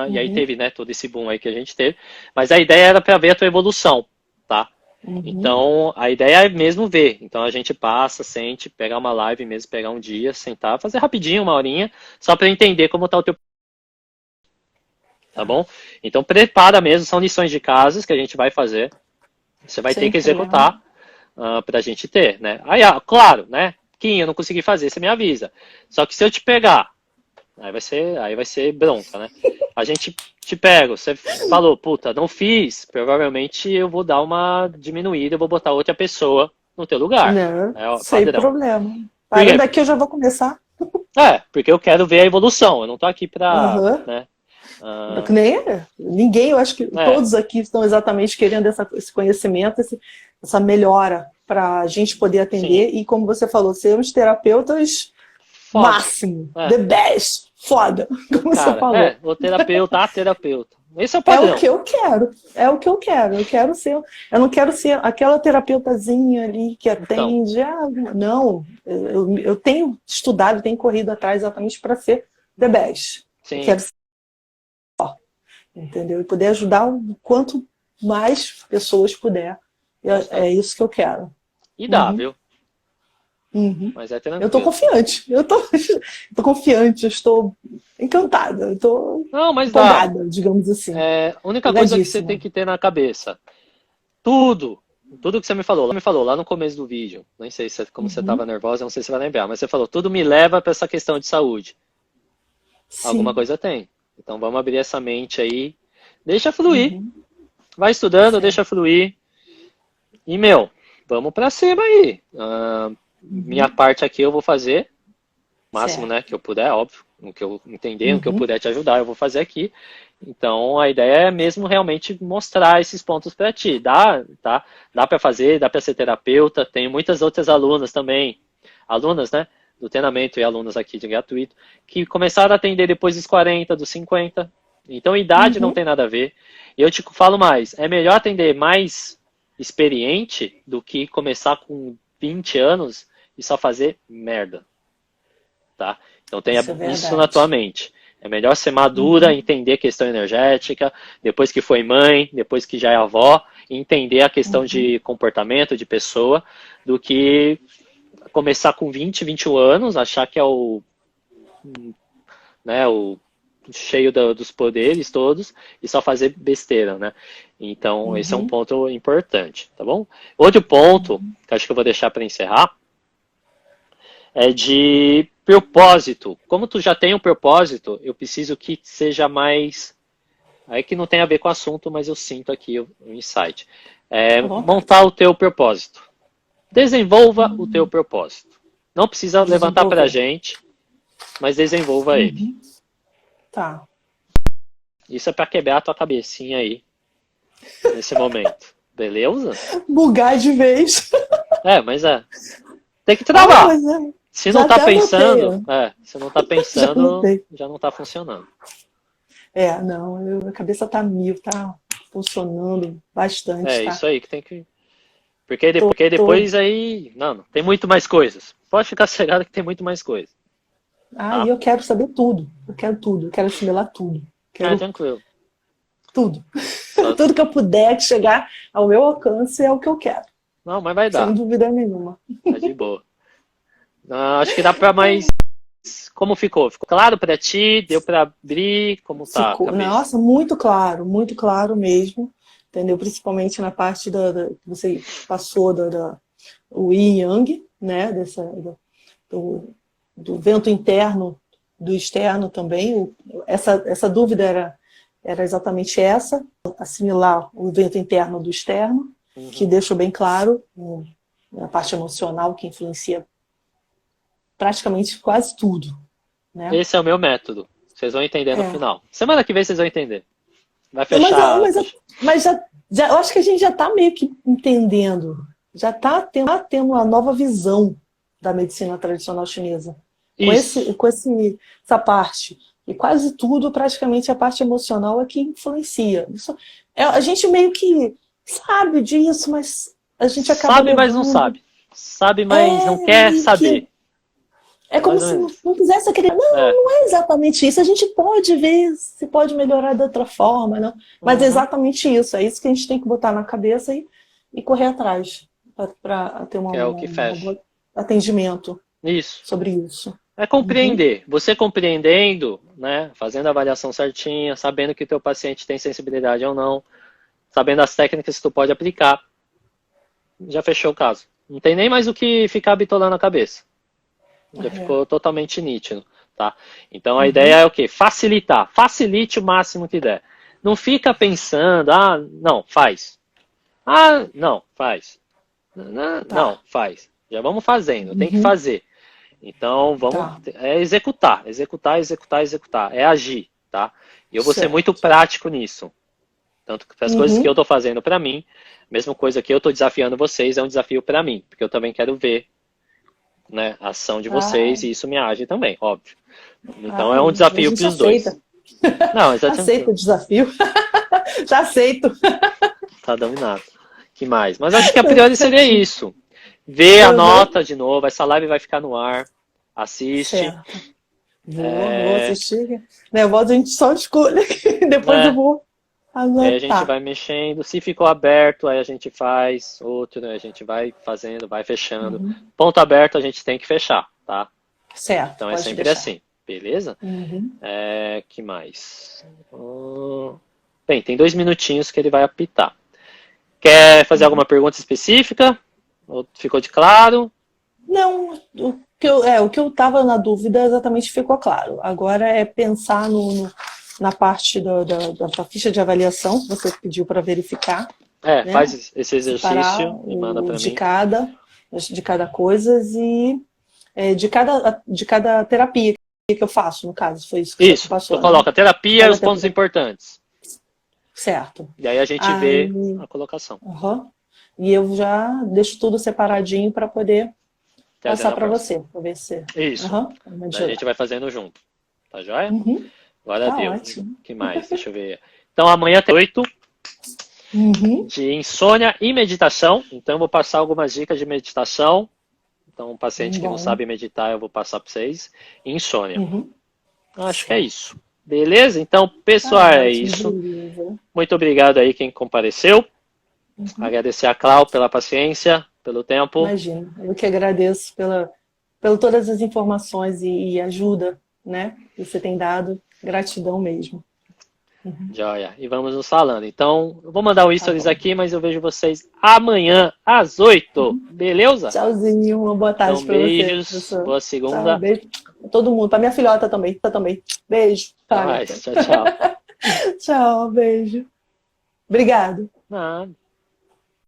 A: e aí teve, né, todo esse boom aí que a gente teve. Mas a ideia era para ver a tua evolução, tá? Então, a ideia é mesmo ver. Então, a gente passa, sente, pegar uma live mesmo, pegar um dia, sentar, fazer rapidinho, 1 horinha, só para entender como tá o teu... Tá bom? Então, prepara mesmo, são lições de casas que a gente vai fazer. Você vai ter que executar pra gente ter, né? Aí, claro, né? Kim, eu não consegui fazer, você me avisa. Só que se eu te pegar, aí vai ser bronca, né? A gente te pega, você falou, puta, não fiz, provavelmente eu vou dar uma diminuída, eu vou botar outra pessoa no teu lugar.
B: Não, sem problema.
A: Porque
B: daqui eu já vou começar.
A: Porque eu quero ver a evolução, eu não tô aqui pra... né?
B: Ninguém, eu acho que todos aqui estão exatamente querendo esse conhecimento, essa melhora para a gente poder atender. Sim. E como você falou, sermos terapeutas máximo, the best, foda, como você falou.
A: O terapeuta, a terapeuta. Esse é o padrão.
B: É o que eu quero. Eu quero ser. Eu não quero ser aquela terapeutazinha ali que atende. Não. Eu tenho estudado, tenho corrido atrás exatamente para ser the best.
A: Sim.
B: Eu quero ser, entendeu? E poder ajudar o quanto mais pessoas puder. É isso que eu quero.
A: E dá, viu? Mas é tranquilo.
B: Eu tô confiante. Eu tô confiante, eu estou encantada, eu tô empolgada, digamos assim.
A: A única coisa que você tem que ter na cabeça, tudo que você me falou lá no começo do vídeo, nem sei como você estava nervosa, não sei se você vai lembrar, mas você falou, tudo me leva para essa questão de saúde. Sim. Alguma coisa tem. Então vamos abrir essa mente aí, deixa fluir, vai estudando, deixa fluir, e vamos para cima aí. Minha parte aqui eu vou fazer, o máximo, né, que eu puder, óbvio, no que eu entender, no que eu puder te ajudar, eu vou fazer aqui. Então a ideia é mesmo realmente mostrar esses pontos para ti. Dá para fazer, dá para ser terapeuta. Tenho muitas outras alunas também, alunas, né, do treinamento e alunos aqui de gratuito, que começaram a atender depois dos 40, dos 50. Então idade não tem nada a ver. E eu te falo mais, é melhor atender mais experiente do que começar com 20 anos e só fazer merda, tá? Então tenha isso na tua mente. É melhor ser madura, entender questão energética, depois que foi mãe, depois que já é avó, entender a questão de comportamento, de pessoa, do que começar com 20, 21 anos, achar que é o cheio dos poderes todos e só fazer besteira, né? Então esse é um ponto importante, tá bom? Outro ponto, que acho que eu vou deixar para encerrar, é de propósito. Como tu já tem um propósito, eu preciso que seja mais... Aí que não tem a ver com o assunto, mas eu sinto aqui o insight. Montar o teu propósito. Desenvolva o teu propósito. Não precisa levantar pra gente, mas desenvolva ele.
B: Tá.
A: Isso é pra quebrar a tua cabecinha aí, nesse momento. Beleza?
B: Bugar de vez.
A: Mas tem que trabalhar. Se não tá pensando, já não tá funcionando.
B: Não, a cabeça tá mil, tá funcionando bastante,
A: É
B: tá?
A: isso aí que tem que... Porque depois aí... Não, tem muito mais coisas. Pode ficar sossegado que tem muito mais coisas.
B: E eu quero saber tudo. Eu quero tudo. Eu quero assimilar tudo. Quero
A: Tranquilo.
B: tudo.
A: Só...
B: Tudo que eu puder que chegar ao meu alcance é o que eu quero.
A: Não, mas vai dar.
B: Sem dúvida nenhuma.
A: Tá de boa. Acho que dá pra mais... Como ficou? Ficou claro pra ti? Deu pra abrir? Como tá a cabeça?
B: Nossa, muito claro mesmo. Entendeu? Principalmente na parte que você passou o yin yang, né? Do vento interno, do externo também. Essa dúvida era exatamente essa, assimilar o vento interno do externo, que deixou bem claro na parte emocional, que influencia praticamente quase tudo. Né?
A: Esse é o meu método. Vocês vão entender no final. Semana que vem vocês vão entender. Vai fechar.
B: Mas eu acho que a gente já está meio que entendendo. Já está tendo uma nova visão da medicina tradicional chinesa. Com essa parte. E quase tudo, praticamente, a parte emocional é que influencia. A gente meio que sabe disso, mas a gente acaba
A: Sabe, mas não sabe. Sabe, mas não quer saber.
B: É como se não quisesse acreditar. Não é exatamente isso. A gente pode ver se pode melhorar de outra forma. Não. Mas é exatamente isso. É isso que a gente tem que botar na cabeça e correr atrás para ter um atendimento sobre isso.
A: É compreender. Você compreendendo, né, fazendo a avaliação certinha, sabendo que o teu paciente tem sensibilidade ou não, sabendo as técnicas que tu pode aplicar, já fechou o caso. Não tem nem mais o que ficar bitolando a cabeça. Já ficou totalmente nítido, tá? Então a ideia é o quê? Facilitar. Facilite o máximo que der. Não fica pensando, não, faz. Não, faz. Não, faz. Já vamos fazendo, tem que fazer. Então, é executar. É agir, tá? E eu vou ser muito prático nisso. Tanto que as coisas que eu estou fazendo para mim, mesma coisa que eu estou desafiando vocês, é um desafio para mim. Porque eu também quero ver, né, a ação de vocês e isso me age também, óbvio. Então é um desafio para os dois. Não,
B: aceita o desafio. Já aceito.
A: Tá dominado. Que mais? Mas acho que a priori seria isso. Vê, anota de novo. Essa live vai ficar no ar. Assiste.
B: Certo. Vou assistir. Nervosa a gente só escolhe. Depois eu vou anotar.
A: Aí a gente vai mexendo. Se ficou aberto, aí a gente faz outro, né? A gente vai fazendo, vai fechando. Ponto aberto a gente tem que fechar, tá?
B: Certo.
A: Então é sempre assim. Beleza? Que mais? Bem, tem 2 minutinhos que ele vai apitar. Quer fazer alguma pergunta específica? Ou ficou de claro?
B: Não, o que eu estava na dúvida exatamente ficou claro. Agora é pensar na parte da ficha de avaliação que você pediu para verificar. Né?
A: Faz esse exercício e manda para mim.
B: De cada coisa e de cada terapia que eu faço, no caso. Foi isso que você passou.
A: Então coloca terapia e os pontos importantes.
B: Certo.
A: E aí a gente vê a colocação.
B: E eu já deixo tudo separadinho para poder passar para você, para ver se...
A: Isso. A gente vai fazendo junto. Tá joia? Agora deu.
B: Ótimo.
A: O que mais? Deixa eu ver. Então amanhã tem 8 de insônia e meditação. Então eu vou passar algumas dicas de meditação. Então um paciente que não sabe meditar eu vou passar para vocês. Insônia. Acho que é isso. Beleza? Então, pessoal, é isso.
B: Beleza.
A: Muito obrigado aí quem compareceu. Agradecer a Clau pela paciência, pelo tempo.
B: Imagina, eu que agradeço pela todas as informações e ajuda, né, que você tem dado. Gratidão mesmo.
A: Joia. E vamos nos falando. Então, eu vou mandar um stories aqui, mas eu vejo vocês amanhã às 8. Beleza?
B: Tchauzinho, uma boa tarde
A: então,
B: para você.
A: Beijos, boa segunda.
B: Tchau, beijo pra todo mundo, para minha filhota também. Beijo.
A: Tchau, tchau.
B: Tchau, beijo. Obrigado.
A: Nada.